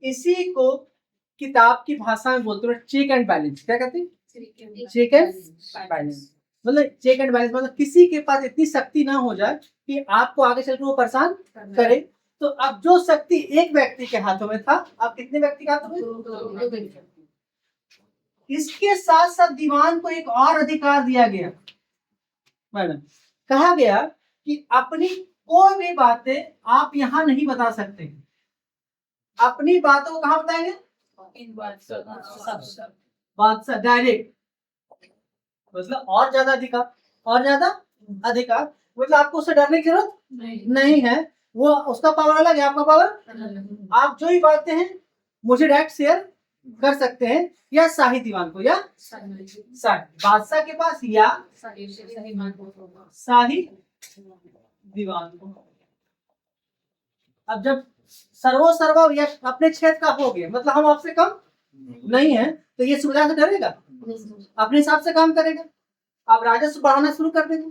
इसी को किताब की भाषा में बोलते हैं चेक एंड बैलेंस। क्या कहते हैं? Check and balance. मतलब चेक एंड बैलेंस मतलब किसी के पास इतनी शक्ति ना हो जाए कि आपको आगे चलकर वो परेशान करे। तो अब जो शक्ति एक व्यक्ति के हाथों में था, अब कितने व्यक्ति के हाथों में? इसके साथ साथ दीवान को एक और अधिकार दिया गया मैडम। कहा गया कि अपनी कोई भी बातें आप यहां नहीं बता सकते। अपनी बातों को कहां बताएंगे? बादशाह डायरेक्ट। मतलब और ज्यादा अधिकार, और ज्यादा अधिकार। मतलब आपको उससे डरने की जरूरत नहीं है। वो उसका पावर अलग है, आपका पावर। आप जो ही बातें हैं मुझे डायरेक्ट शेयर कर सकते हैं, या शाही दीवान को, या बादशाह के पास, या शाही दीवान को। अब जब सर्वो या अपने क्षेत्र का हो गया, मतलब हम आपसे कम नहीं है, तो ये सुविधा से डरेगा? अपने हिसाब से काम करेगा। आप राजस्व बढ़ाना शुरू कर देंगे।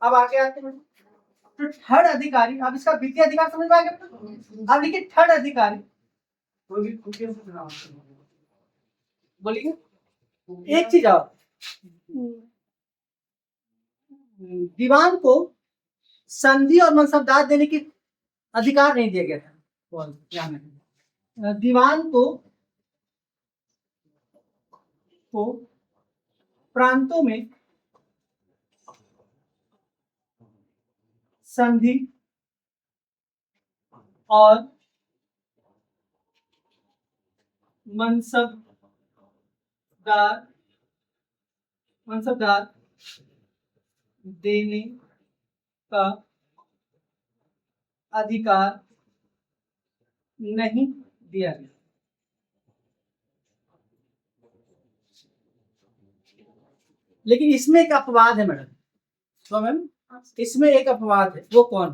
अब आगे आते हैं तो थर्ड अधिकारी। अब इसका वित्तीय अधिकार समझ में आ गया? अब देखिए थर्ड अधिकारी कोई भी खुद बोलिए एक चीज और, दीवान को संधि और मनसबदार देने की अधिकार नहीं दिया गया था। दीवान को प्रांतों में संधि और मनसबदार देने का अधिकार नहीं दिया गया। लेकिन इसमें एक अपवाद है मैडम। तो मैम इसमें एक अपवाद है। वो कौन?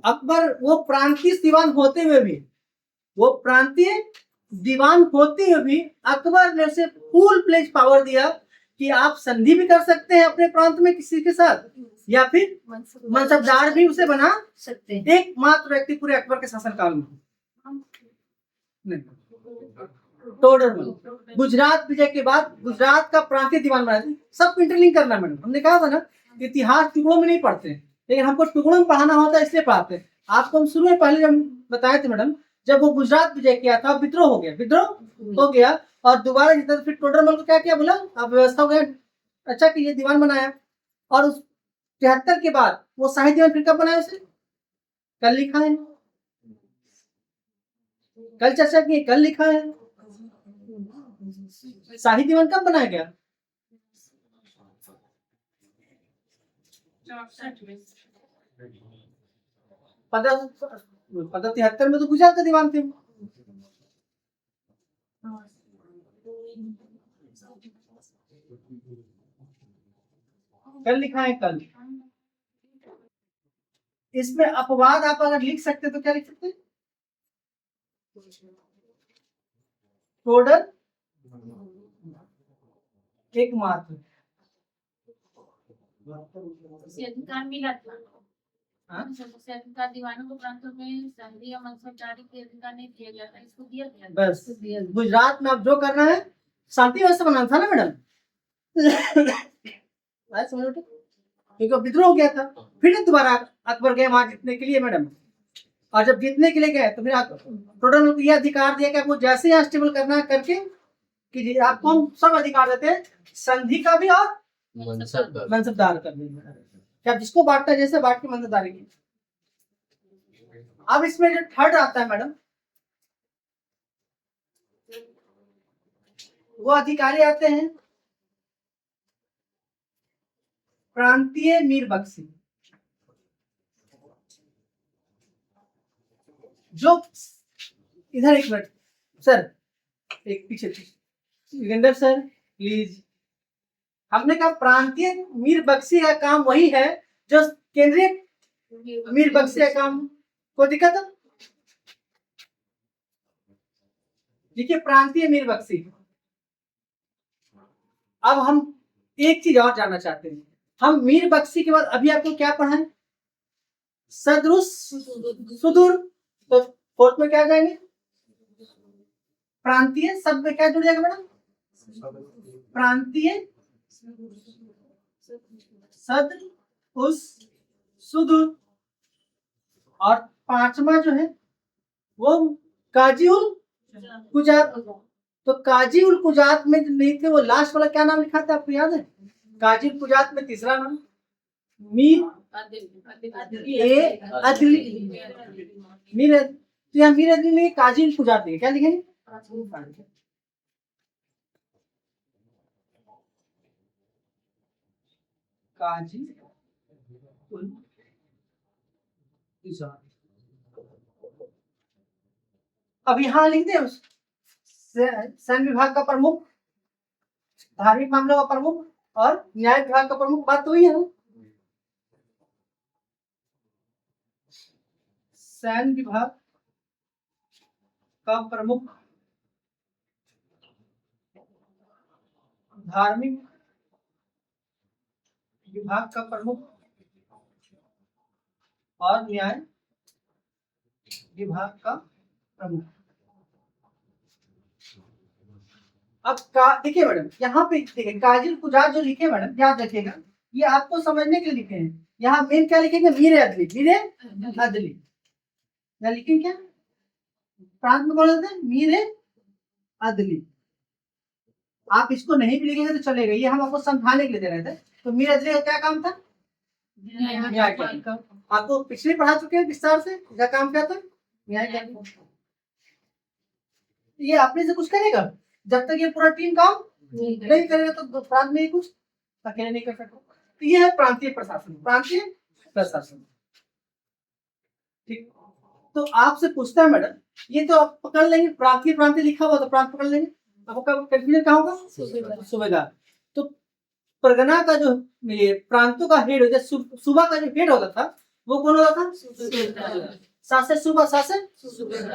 अकबर वो प्रांतीय दीवान होते हुए भी, अकबर ने उसे फुल प्लेज पावर दिया कि आप संधि भी कर सकते हैं अपने प्रांत में किसी के साथ, या फिर मनसबदार भी उसे बना सकते हैं। एकमात्र व्यक्ति पूरे अकबर के शासनकाल में नहीं, टोडरमल। गुजरात विजय के बाद गुजरात का प्रांतीय दीवान बनाया था। सब इंटरलिंक करना मैडम। हमने कहा था ना इतिहास टुकड़ों में नहीं पढ़ते, लेकिन हमको टुकड़ों में पढ़ाना होता है, इसलिए पढ़ाते हैं। आपको हम शुरू में पहले जब बताए थे मैडम, जब वो गुजरात विजय किया था, विद्रोह हो गया और दोबारा जीता, तो फिर टोडरमल को क्या किया? बोला अब व्यवस्था हो गया, अच्छा कि ये दीवान बनाया। और उस 73 के बाद वो शाही दीवान फिर कब बनाया? उसे कल लिखा है, कल चर्चा की, कल लिखा है। शाही दीवान कब बनाया गया? 1573 में तो गुजरात का दीवान थे। कल लिखा है, कल। इसमें अपवाद आप अगर लिख सकते तो क्या लिख सकते? टोडर एकमात्र अधिकार मिला था। अधिकार दीवानों को प्रांतों में संधि या मनसबदारी के अधिकार नहीं दिया गया था, इसको दिया गया। बस गुजरात में अब जो करना है शांति व्यवस्था बनाना था ना मैडम। क्योंकि विद्रोह हो गया था, फिर दोबारा अकबर गए वहां जीतने के लिए मैडम। और जब जीतने के लिए गए तो फिर टोटल ये अधिकार दिया कि आपको जैसे यहाँ स्टेबल करना है करके कि जी आपको हम सब अधिकार देते हैं, संधि का भी और मनसबदार का भी। कि आप जिसको बांटना है जैसे बांट के मनसबदारी की। अब इसमें जो थर्ड आता है मैडम, वो अधिकारी आते हैं प्रांतीय मीर बख्शी, जो इधर एक मिनट सर, एक पीछे योगेंद्र सर प्लीज। हमने कहा प्रांतीय मीर बख्शी का काम वही है जो केंद्रीय मीर बख्शी का काम। कोई दिक्कत है? देखिए प्रांतीय मीर बख्शी। अब हम एक चीज और जानना चाहते हैं, हम मीर बख्शी के बाद अभी आपको क्या पढ़ाएं? सदरुस सुदूर। तो फोर्थ में क्या जाएंगे? प्रांतीय। शब्द में क्या जुड़ जाएगा मैडम? प्रांतीय सद उस सुदूर। और पांचवा जो है वो काजी उल कुजात। तो काजी उल कुजात में जो नहीं थे वो लास्ट वाला क्या नाम लिखा था आपको याद है? काजी उल कुजात में तीसरा नाम मीर ए अदली। मीर, तो यहाँ मीर अदली में काजी उल कुजात लिखे, क्या लिखेंगे? काजी उल कुजात। अब यहाँ लिख दे सैन्य विभाग का प्रमुख, धार्मिक मामलों का प्रमुख और न्याय विभाग का प्रमुख। बात तो ही है। सैन्य विभाग का प्रमुख, धार्मिक विभाग का प्रमुख और न्याय विभाग का प्रमुख। अब देखिए मैडम, यहाँ पे देखिए काजी कुजात जो लिखे मैडम, याद रखिएगा ये आपको समझने के लिए लिखे हैं। यहाँ मेन क्या लिखेंगे? मीर अदली। मीर अदली या लिखेंगे क्या? प्रांत में कौन होते हैं? मीर अदली। आप इसको नहीं भी लिखेंगे तो चलेगा, ये हम आपको समझाने के लिए दे रहे थे। तो मीर अदली का क्या काम था? न्याय का। आपको पिछले पढ़ा चुके हैं विस्तार से, क्या काम क्या था? न्याय का। ये अपने से कुछ करेगा जब तक ये पूरा टीम काम नहीं करेगा तो प्रांत में कुछ अकेले नहीं कर सकता। तो ये है प्रांतीय प्रशासन। प्रांतीय प्रशासन, ठीक। तो आपसे पूछता है मैडम, ये तो आप पकड़ लेंगे, प्रांतीय प्रांतीय लिखा हुआ तो प्रांत पकड़ लेंगे। आपका कंफ्यूजन कहाँ होगा? सूबेदार। तो परगना का जो ये प्रांतों का हेड होता है, सूबा का जो हेड होता था वो कौन होता था? शासक सूबा, शासक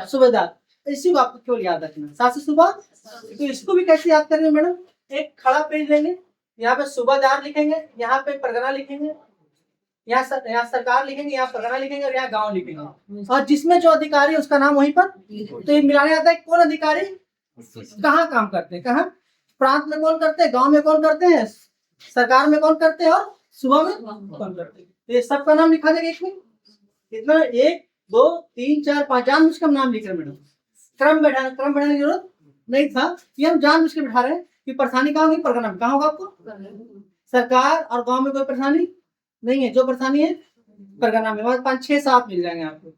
सूबेदार। इसी को आपको केवल याद रखना, शासक सूबा। तो इसको भी कैसे याद करेंगे मैडम? एक खड़ा पेज लेंगे, यहाँ पे सूबादार लिखेंगे, यहाँ पे परगना लिखेंगे, यहाँ सरकार लिखेंगे, यहाँ परगना लिखेंगे और यहाँ गांव लिखेंगे। और जिसमें जो अधिकारी उसका नाम वहीं पर। तो ये मिलाने आता है कौन अधिकारी कहाँ काम करते हैं, कहाँ प्रांत में कौन करते हैं, गांव में कौन करते हैं, सरकार में कौन करते हैं और सूबा में कौन करते हैं। तो ये सबका नाम लिखा जाएगा इसमें। कितना? 1 2 3 4 5 जानबूझ के हम नाम लिख रहे हैं मैडम। क्रम बैठाने की जरूरत नहीं था, ये हम जानबूझ के बैठा रहे हैं कि परेशानी कहाँ होगी? परगना में। कहाँ होगा आपको? सरकार और गांव में कोई परेशानी नहीं है, जो परेशानी है परगना में। 5 6 7 मिल जाएंगे आपको।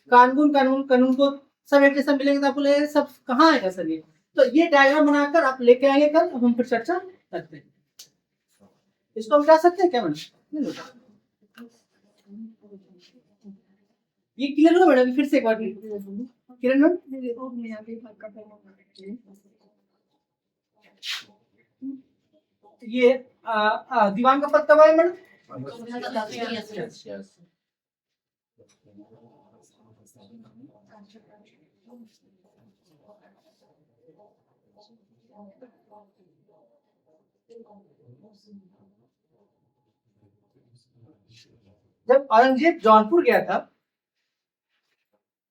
कानून को सब एक जैसा मिलेंगे तो आपको लगेगा सब कहाँ आएगा सर ये। तो ये डायग्राम बनाकर आप लेके आएंगे कल, हम फिर चर्चा करते हैं। इसको हम जा सकते हैं क्या मैडम? ये क्लियर हुआ मैडम? फिर से एक बार किरण मैम, ये दीवान का पद कब आया मैडम? जब औरंगजेब जौनपुर गया था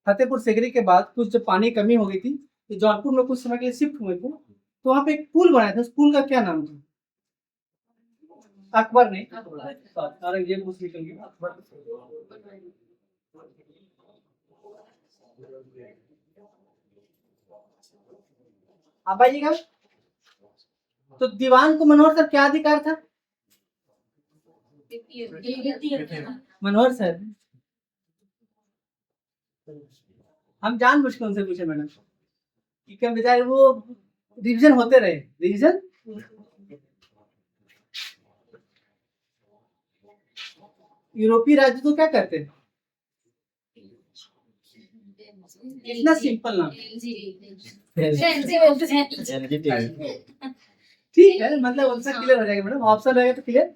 फतेहपुर सीकरी के बाद, कुछ जब पानी की कमी हो गई थी तो जौनपुर में कुछ समय के लिए शिफ्ट हुए थे। तो वहां पे एक पुल बनाया था, उस पुल का क्या नाम था? अकबर ने, औरंगजेब मुस्लिम अकबर आप आइएगा। तो दीवान को मनोहर सर क्या अधिकार था? मनोहर सर, हम जानबूझ के उनसे पूछे मैडम कि क्या बेचारे वो रिवीजन होते रहे, रिवीजन यूरोपीय राज्य तो क्या करते हैं? इतना सिंपल नाम। ठीक है, मतलब आंसर क्लियर हो जाएगा मैडम, ऑप्शन रहेगा तो क्लियर।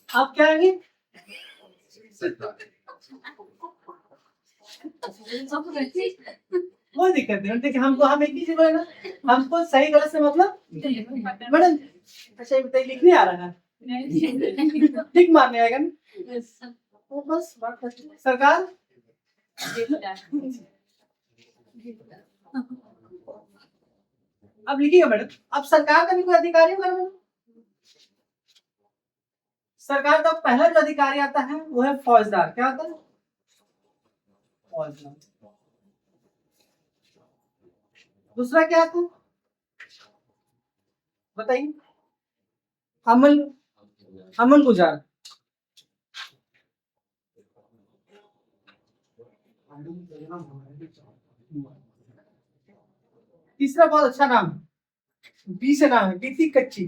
आप क्या आएंगे? कोई दिक्कत नहीं, देखिए हमको हम एक ही चीज है ना, हमको सही गलत से मतलब मैडम। अच्छा ये बताइए, लिखने आ रहा है? ठीक मारने आएगा ना? तो बस बात खत्म। सरकार अब लिखिएगा मैडम। अब सरकार का भी कोई अधिकारी होगा मैडम। सरकार का पहला जो अधिकारी आता है वो है फौजदार। क्या होता है? फौजदार। दूसरा क्या आता है बताइए? अमल अमल गुजार। तीसरा बहुत अच्छा नाम है, बी से नाम है, बीती कच्ची।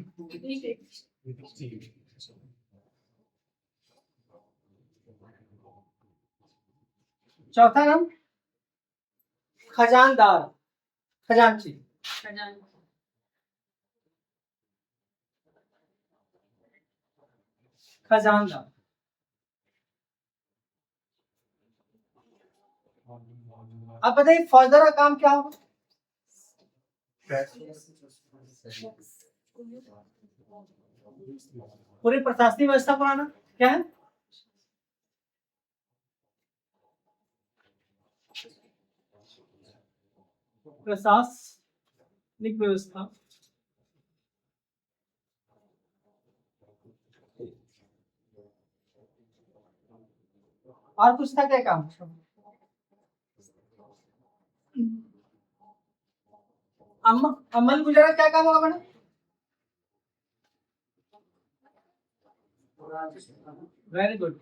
चौथा नाम खजानदार, खजांची। खजानदार। अब बताइए फौजदार का काम क्या होगा? पूरी प्रशासनिक व्यवस्था बनाना। क्या है? प्रशासनिक व्यवस्था। और कुछ था क्या काम? अमल गुजरा क्या काम होगा मैडम? वेरी गुड,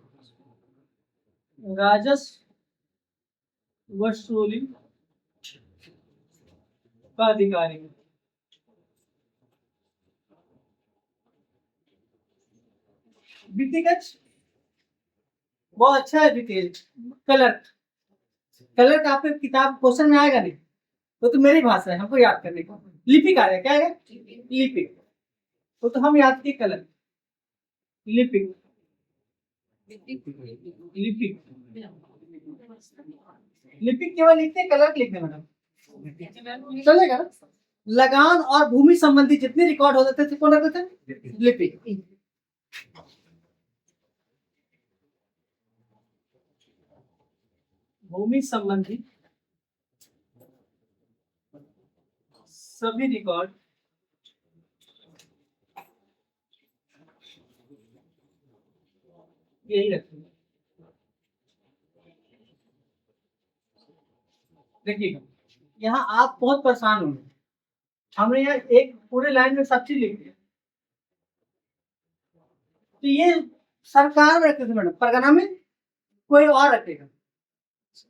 राजस्व वसूली का अधिकारी। व्यक्तिगत बहुत अच्छा है। डिटेल क्लर्क, क्लर्क आपके किताब क्वेश्चन में आएगा नहीं, तो मेरी भाषा है, हमको याद करने का। लिपिक आएगा, क्या आएगा? लिपिक। तो हम याद किए क्लर्क, लिपिक, लिपिक। लिपिक केवल लिखते, क्लर्क लिखते मैडम, चलेगा ना? लगान और भूमि संबंधी जितने रिकॉर्ड होते थे कौन रखते थे? लिपिक। भूमि संबंधी सभी रिकॉर्ड यही रखते हैं। देखिएगा, यहाँ आप बहुत परेशान होंगे, हमने यहाँ एक पूरे लाइन में सब चीज लिख दिया। तो ये सरकार में रखते थे मैडम, परगना में कोई और रखेगा,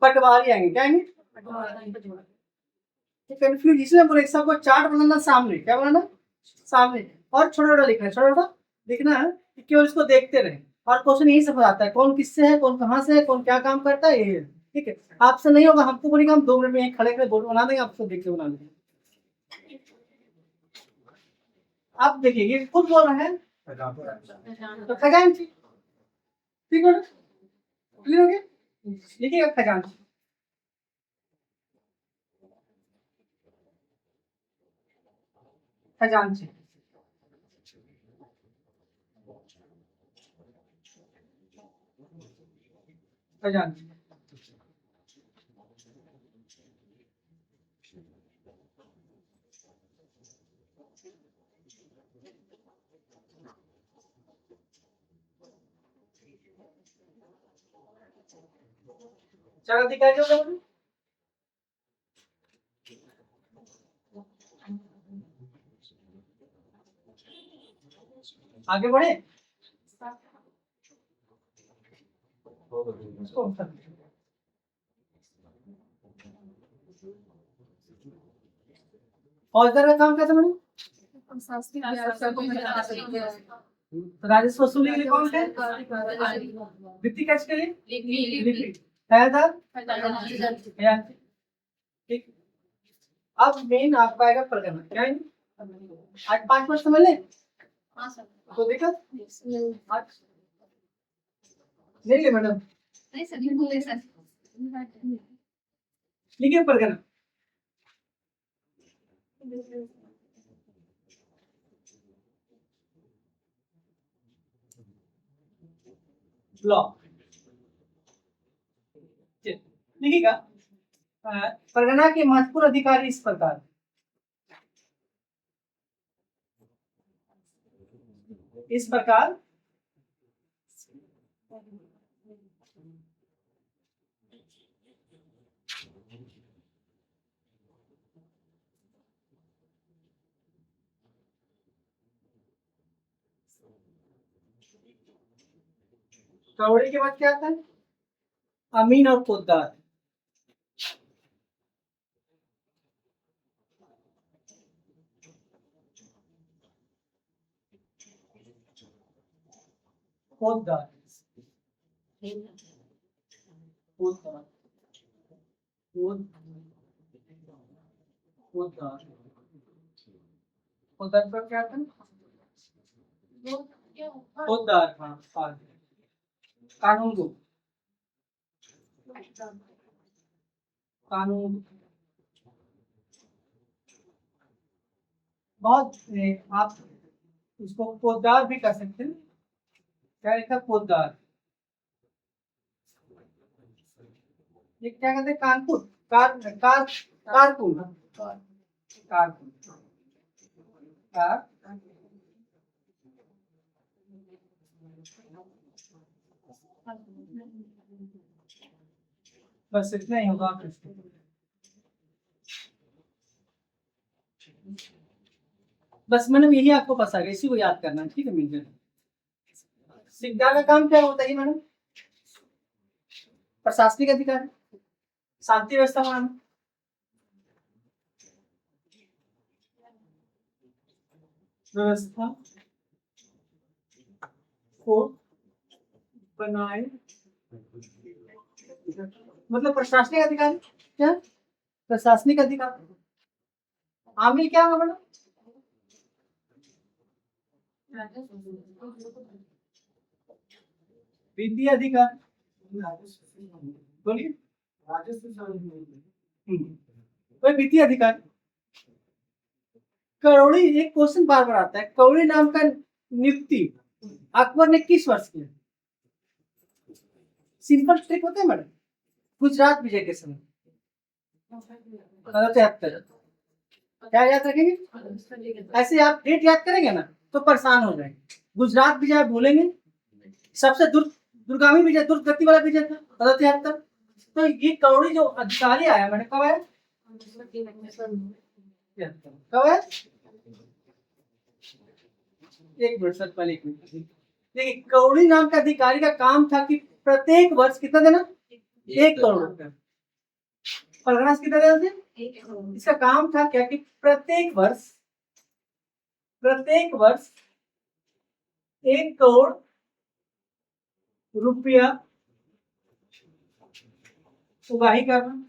पटवारी आएंगे। क्या आएंगे? कंफ्यूज इसलिए बोले सबको चार्ट बनाना सामने। क्या बनाना? सामने। और छोटा छोटा लिखना है, छोटा छोटा लिखना है कि केवल इसको देखते रहे। और क्वेश्चन यही से बताता है कौन किससे है, कौन कहाँ से है, कौन क्या काम करता है, ये है। ठीक है, आपसे नहीं होगा, हमको बोलेगा हम 2 मिनट में यहीं खड़े खड़े बोर्ड बना देंगे, आपको देख के बना देंगे। आप देखिए ये खुद बोल रहे हैं तो खजांची। ठीक है, क्लियर हो गया? लिखिएगा खजांची। खजांची। खजांची। चार अधिकारी होगा मैडम। आगे बढ़े इसको फौजदार का काम क्या था मैडम? राजस्व वसूली के लिए कौन है? वित्तीय कैश के लिए खजानदार। ठीक। अब मेन आपका आएगा परगना। क्या है? आज 5 वर्ष समझ ले तो देखा आज नहीं ले मैडम लिखिए परगना। लॉ लिखिएगा। परगना के महत्वपूर्ण अधिकारी इस प्रकार करोड़ी के बाद क्या आता है? अमीन और पोद्दार। पोद्दार पोद्दार पोद्दार पोद्दार का क्या आता है? पोद्दार। हाँ कानून को कानून बहुत आप इसको पोद्दार भी कर सकते हैं। क्या लिखा है? पोद्दार। ये क्या कहते हैं? कानपुर कारकुन कारकुन कार बस इतना ही होगा। बस मैडम यही आपको पता है, इसी को याद करना है। ठीक है मिल जाए। सिक्का का काम क्या होता है मैडम? प्रशासनिक अधिकारी, शांति व्यवस्था बनाना, व्यवस्था को बनाए, मतलब प्रशासनिक अधिकारी। क्या प्रशासनिक अधिकारी? आमिल क्या होगा मैडम? वित्तीय अधिकारी। बोलिए। कोई वित्तीय अधिकारी। करोड़ी, एक क्वेश्चन बार बार आता है, करोड़ी नाम का नियुक्ति अकबर ने किस वर्ष किया? सिंपल ट्रिक होता है मैडम, गुजरात विजय के समय। 73। क्या याद रखेंगे? ऐसे आप डेट याद करेंगे ना तो परेशान हो जाएंगे। गुजरात विजय भूलेंगे। सबसे दुर्गामी विजय, दुर्गति वाला विजय था 73। तो ये करोड़ी जो अधिकारी आया मैंने कब आया? कब आया? एक मिनट सर, पहले एक मिनट देखिए। करोड़ी नाम का अधिकारी का काम था कि प्रत्येक वर्ष कितना देना? 1 करोड़ रुपया। परगना से कितना देना थे? इसका काम था क्या कि प्रत्येक वर्ष 1 करोड़ रुपया उगाही करना।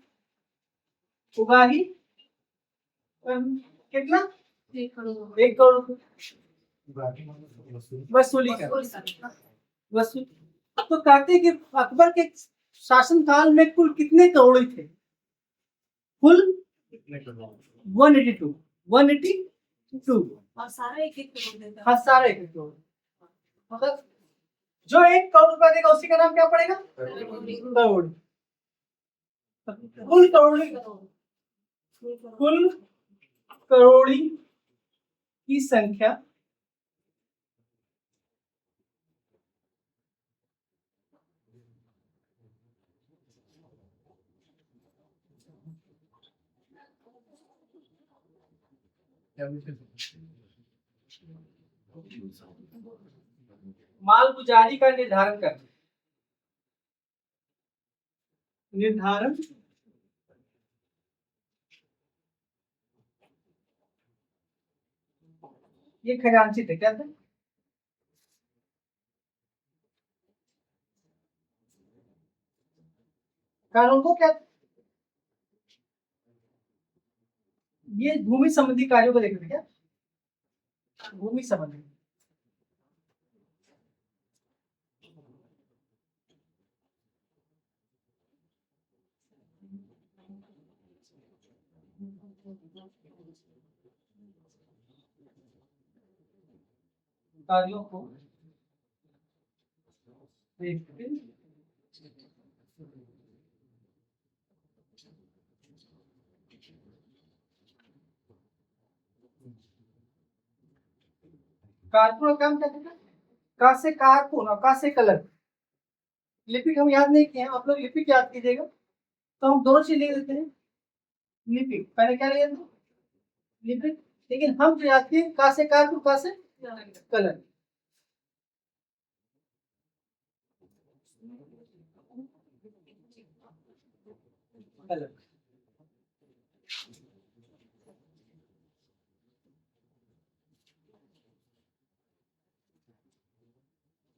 उगाही कितना? 1 करोड़ रुपया वसूली करना। वसूल तो कहते हैं कि अकबर के शासन काल में कुल कितने करोड़ी थे? कुल 182। और सारा एक करोड़ देता है। हाँ सारे 1 करोड़। मतलब जो 1 करोड़ रुपया देगा उसी का नाम क्या पड़ेगा? करोड़। कुल करोड़ी की संख्या मालगुजारी का निर्धारण करना। निर्धारण ये खजांची थे क्या थे? कानून को क्या, ये भूमि संबंधी कार्यों को देखते थे क्या? भूमि संबंधी कार्यों को देखते कारकुन का काम क्या था? का से कारकुन और का से कलर। लिपिक हम याद नहीं किए हैं, आप लोग लिपिक याद कीजिएगा। तो हम दोनों चीज ले लेते हैं। लिपिक पहले क्या लिया था? लिपिक। लेकिन हम जो याद किए का से कारकुन का से कलर। कलर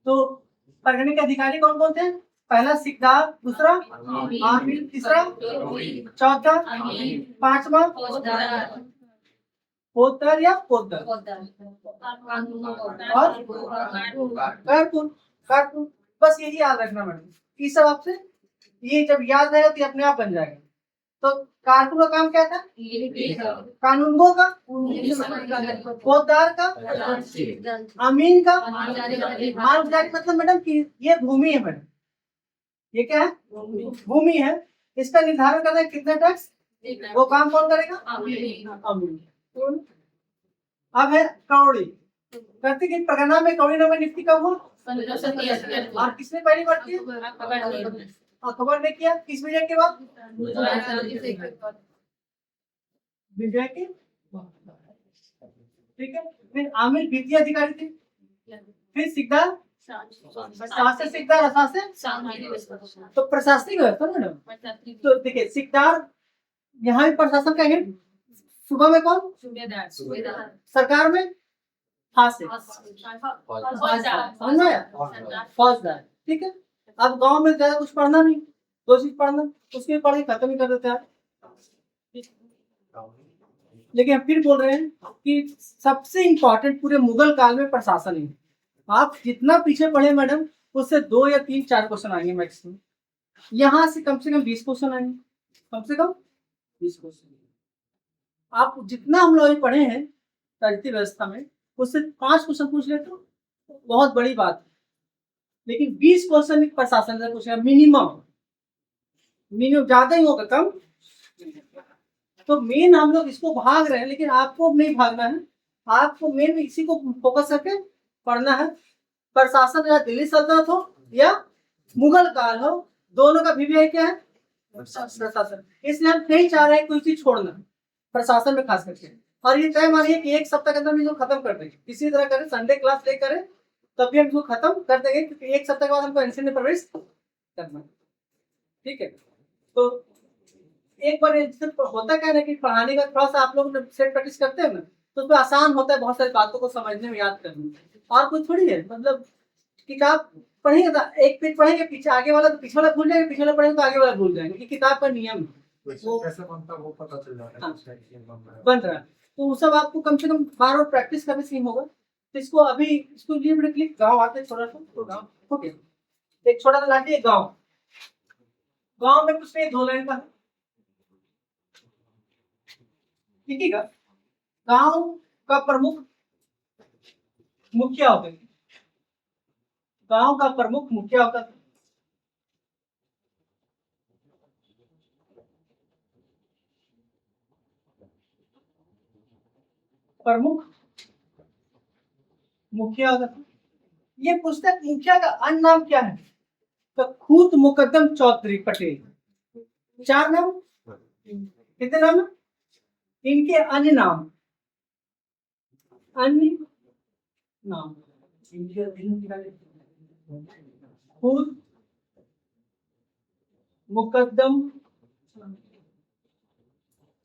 तो पढ़ने के अधिकारी कौन कौन थे? पहला सिकदार, दूसरा आमिल, तीसरा चौथा पांचवा पोतर या पोतर और कारकुन। कारकुन बस यही याद रखना मैडम। ये सब आपसे ये जब याद रहेगा तो अपने आप बन जाएगा। तो कारकुन का काम क्या था? कानूनगो का, पोतदार का, अमीन का, मालगुजारी मतलब मैडम कि ये भूमि है मैडम। ये क्या है? भूमि है। इसका निर्धारण करना है कितने टैक्स, वो काम कौन करेगा? अमीन। अब है कौड़ी। करते कि प्रगणना में कौड़ी नंबर नियुक्ति कब हुआ? और किसने पहली बार किया? अकबर ने किया। किस विजय के बाद? विजय के। ठीक है। फिर आमिर वित्तीय अधिकारी थे। फिर सिकदार, प्रशासक सिकदार, अशासक तो प्रशासनिक व्यवस्था मैडम। तो देखिए सिकदार यहाँ भी प्रशासन का हेड। सुबह में कौन? सरकार में फौजदार। ठीक है। अब गांव में ज्यादा कुछ पढ़ना नहीं, दो चीज पढ़ना, उसकी पढ़ाई खत्म ही कर देते हैं। लेकिन हम फिर बोल रहे हैं कि सबसे इंपॉर्टेंट पूरे मुगल काल में प्रशासन ही। आप जितना पीछे पढ़े मैडम उससे 2 या 3 4 क्वेश्चन आएंगे मैक्सिमम। यहाँ से कम 20 क्वेश्चन आएंगे, कम से कम 20 क्वेश्चन। आप जितना हम लोग पढ़े हैं राजनीति व्यवस्था में उससे 5 क्वेश्चन पूछ ले तो बहुत बड़ी बात है। लेकिन 20 क्वेश्चन प्रशासन से पूछेगा मिनिमम ज्यादा ही होगा कम। तो मेन हम लोग इसको भाग रहे हैं, लेकिन आपको नहीं भागना है। आपको मेन इसी को फोकस करके पढ़ना है। प्रशासन या दिल्ली सल्तनत हो या मुगल काल हो, दोनों का विषय क्या है? प्रशासन। इसलिए हम नहीं चाह रहे हैं कोई चीज छोड़ना प्रशासन में खास करके। और ये तय मानिए कि 1 सप्ताह के अंदर हम इसको खत्म कर देंगे। किसी तरह करें, संडे क्लास ले करें तब भी हम इसको खत्म कर देंगे, क्योंकि 1 सप्ताह के बाद हमको एनसीए में प्रवेश करना। ठीक है। तो एक बार होता क्या है कि पढ़ाने का थोड़ा सा आप लोग सेट प्रैक्टिस करते हैं ना, तो उसमें आसान होता है बहुत सारी बातों को समझने में, याद करने में। और कुछ थोड़ी है, मतलब किताब पढ़ेंगे तो एक पेज पढ़ेंगे, पीछे आगे वाला तो पीछे वाला भूल जाएंगे, पीछे वाला पढ़ेंगे तो आगे वाला भूल जाएंगे। ये किताब का नियम वो कैसे बनता है वो पता चल जाता है। बन रहा है। तो वो सब आपको कम से कम बार बार प्रैक्टिस करने से ही होगा। तो इसको अभी इसको लिए बड़े क्लिक गाँव आते थोड़ा सा, तो गाँव ओके एक छोटा सा लाठी है। गाँव गाँव में कुछ नहीं, 2 लाइन का ठीक है। गाँव का प्रमुख मुखिया होता है। गांव का प्रमुख मुखिया होता था। प्रमुख मुखिया होता था। ये पुस्तक मुखिया का अन्य नाम क्या है? तो खूत मुकद्दम चौधरी पटेल। 4 नाम, कितने नाम? इनके अन्य नाम अन्य नाम इंडिया दिन खुद मुकद्दम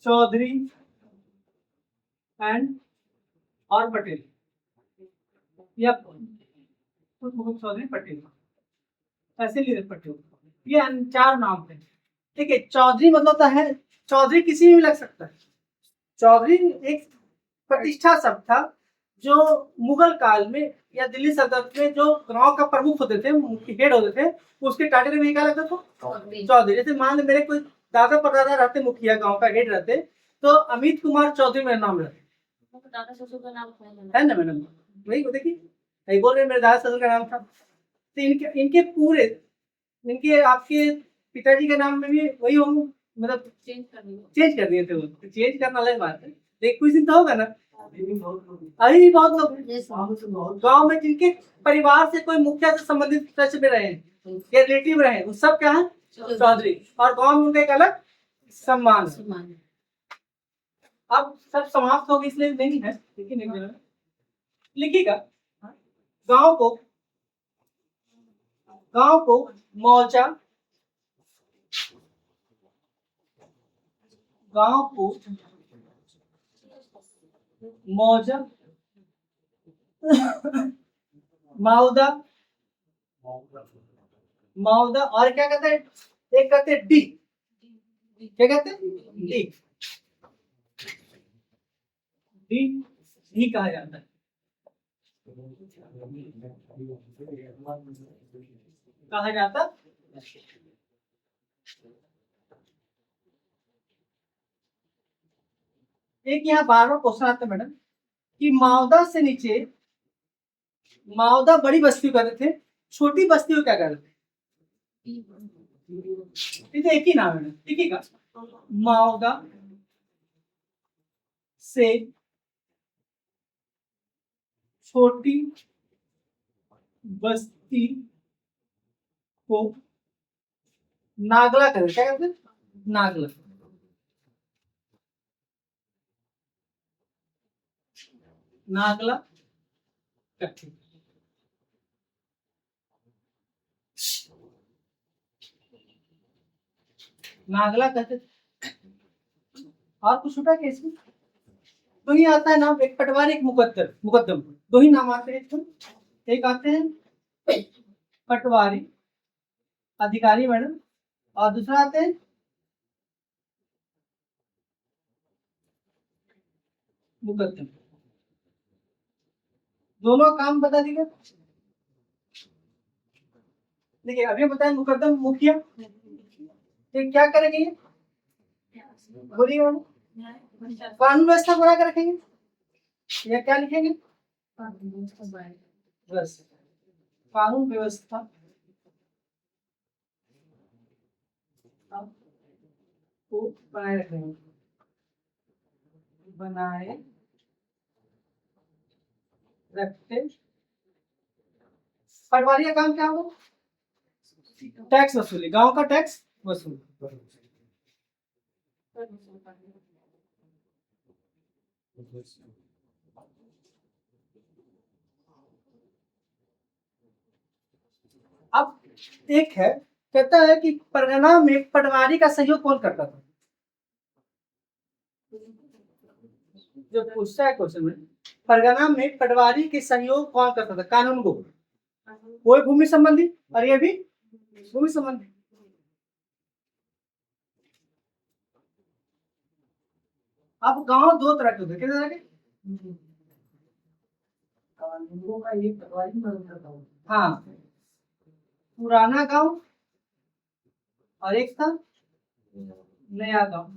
चौधरी एंड और पटेल या खुद मुकुंद चौधरी पटेल ऐसे लिए पटेल ये चार नाम थे। ठीक है, चौधरी मतलब होता है, चौधरी किसी में भी लग सकता है। चौधरी एक प्रतिष्ठा शब्द था जो मुगल काल में या दिल्ली सल्तनत में जो गांव का प्रमुख होते थे, हेड होते थे, उसके टाइटल में क्या लगता था? चौधरी। जैसे मान लो मेरे कोई दादा परदादा रहते, मुखिया गांव का हेड रहते, तो अमित कुमार चौधरी मेरा नाम रहता दादा ससुर का नाम है ना मैडम। वही देखिए, नहीं बोल रहे मेरे दादा ससुर का नाम था, तो इनके पूरे इनके आपके पिताजी के नाम में भी वही होंगे, मतलब चेंज कर दिए थे वो। चेंज करना अलग बात है, लेकिन कुछ दिन तो होगा ना। अभी भी बहुत लोग गांव में जिनके परिवार से कोई मुखिया से संबंधित टच में रहे या रिलेटिव रहे, वो सब क्या है? चौधरी। और गांव में उनका एक अलग सम्मान है। अब सब समाप्त हो गई इसलिए नहीं है, लेकिन एक जगह लिखिएगा। गांव को मौजा, गांव को मौजा, माउदा, माउदा, और क्या कहते हैं? एक कहते हैं डी, क्या कहते हैं? डी, डी ही कहा जाता है। कहा जाता एक यहाँ बार बार क्वेश्चन आता है मैडम कि माउदा से नीचे, माउदा बड़ी बस्ती को कहते थे, छोटी बस्ती को क्या कहते थे? तो एक ही नाम है, ठीक है। माउदा से छोटी बस्ती को नागला कहते, क्या कहते? नागला। नागला कहते। नागला कहते। और कुछ छूटा क्या इसमें? दो ही आता है नाम, एक पटवारी, एक मुकद्दम, दो ही नाम आते हैं। एक आते हैं पटवारी अधिकारी मैडम, और दूसरा आते हैं मुकद्दम। दोनों काम बता दीजिए। देखिए अभी बताएं, मुकद्दम मुखिया, तो क्या करेंगे? बोलिए मैडम। कानून व्यवस्था बना कर रखेंगे या क्या लिखेंगे? बस कानून व्यवस्था को बनाए रखेंगे, बनाए रखते। पटवारी का काम क्या होगा? टैक्स वसूली, गांव का टैक्स वसूल। अब एक है, कहता है कि परगना में पटवारी का सहयोग कौन करता था? जो पूछता है क्वेश्चन में, परगना में पटवारी के सहयोग कौन करता था? कानून को, कोई भूमि संबंधी, और ये भी भूमि संबंधी। अब गांव दो तरह के होते हैं, कितने तरह के? कानूनों का एक पटवारी मदद करता हूँ। हाँ, पुराना गांव और एक था नया गांव।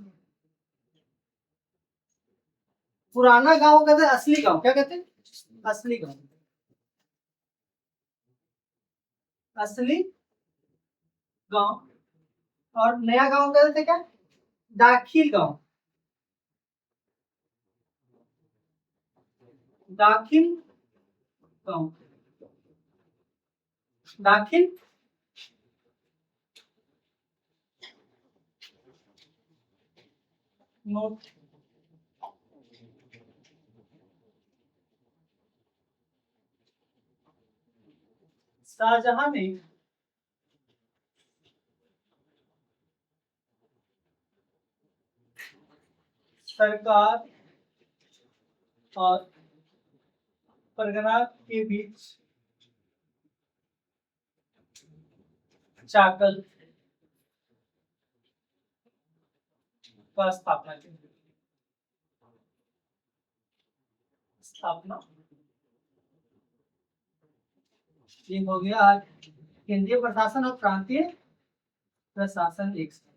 पुराना गांव कहते हैं असली गांव, क्या कहते हैं? असली गांव, असली गांव। और नया गांव कहते थे क्या? दाखिल गांव, दाखिल गांव, दाखिल नोट। शाहजहां ने सरकार और परगना के बीच चाकल का स्थापना की। स्थापना ये हो गया आज केंद्रीय प्रशासन और प्रांतीय प्रशासन एक साथ।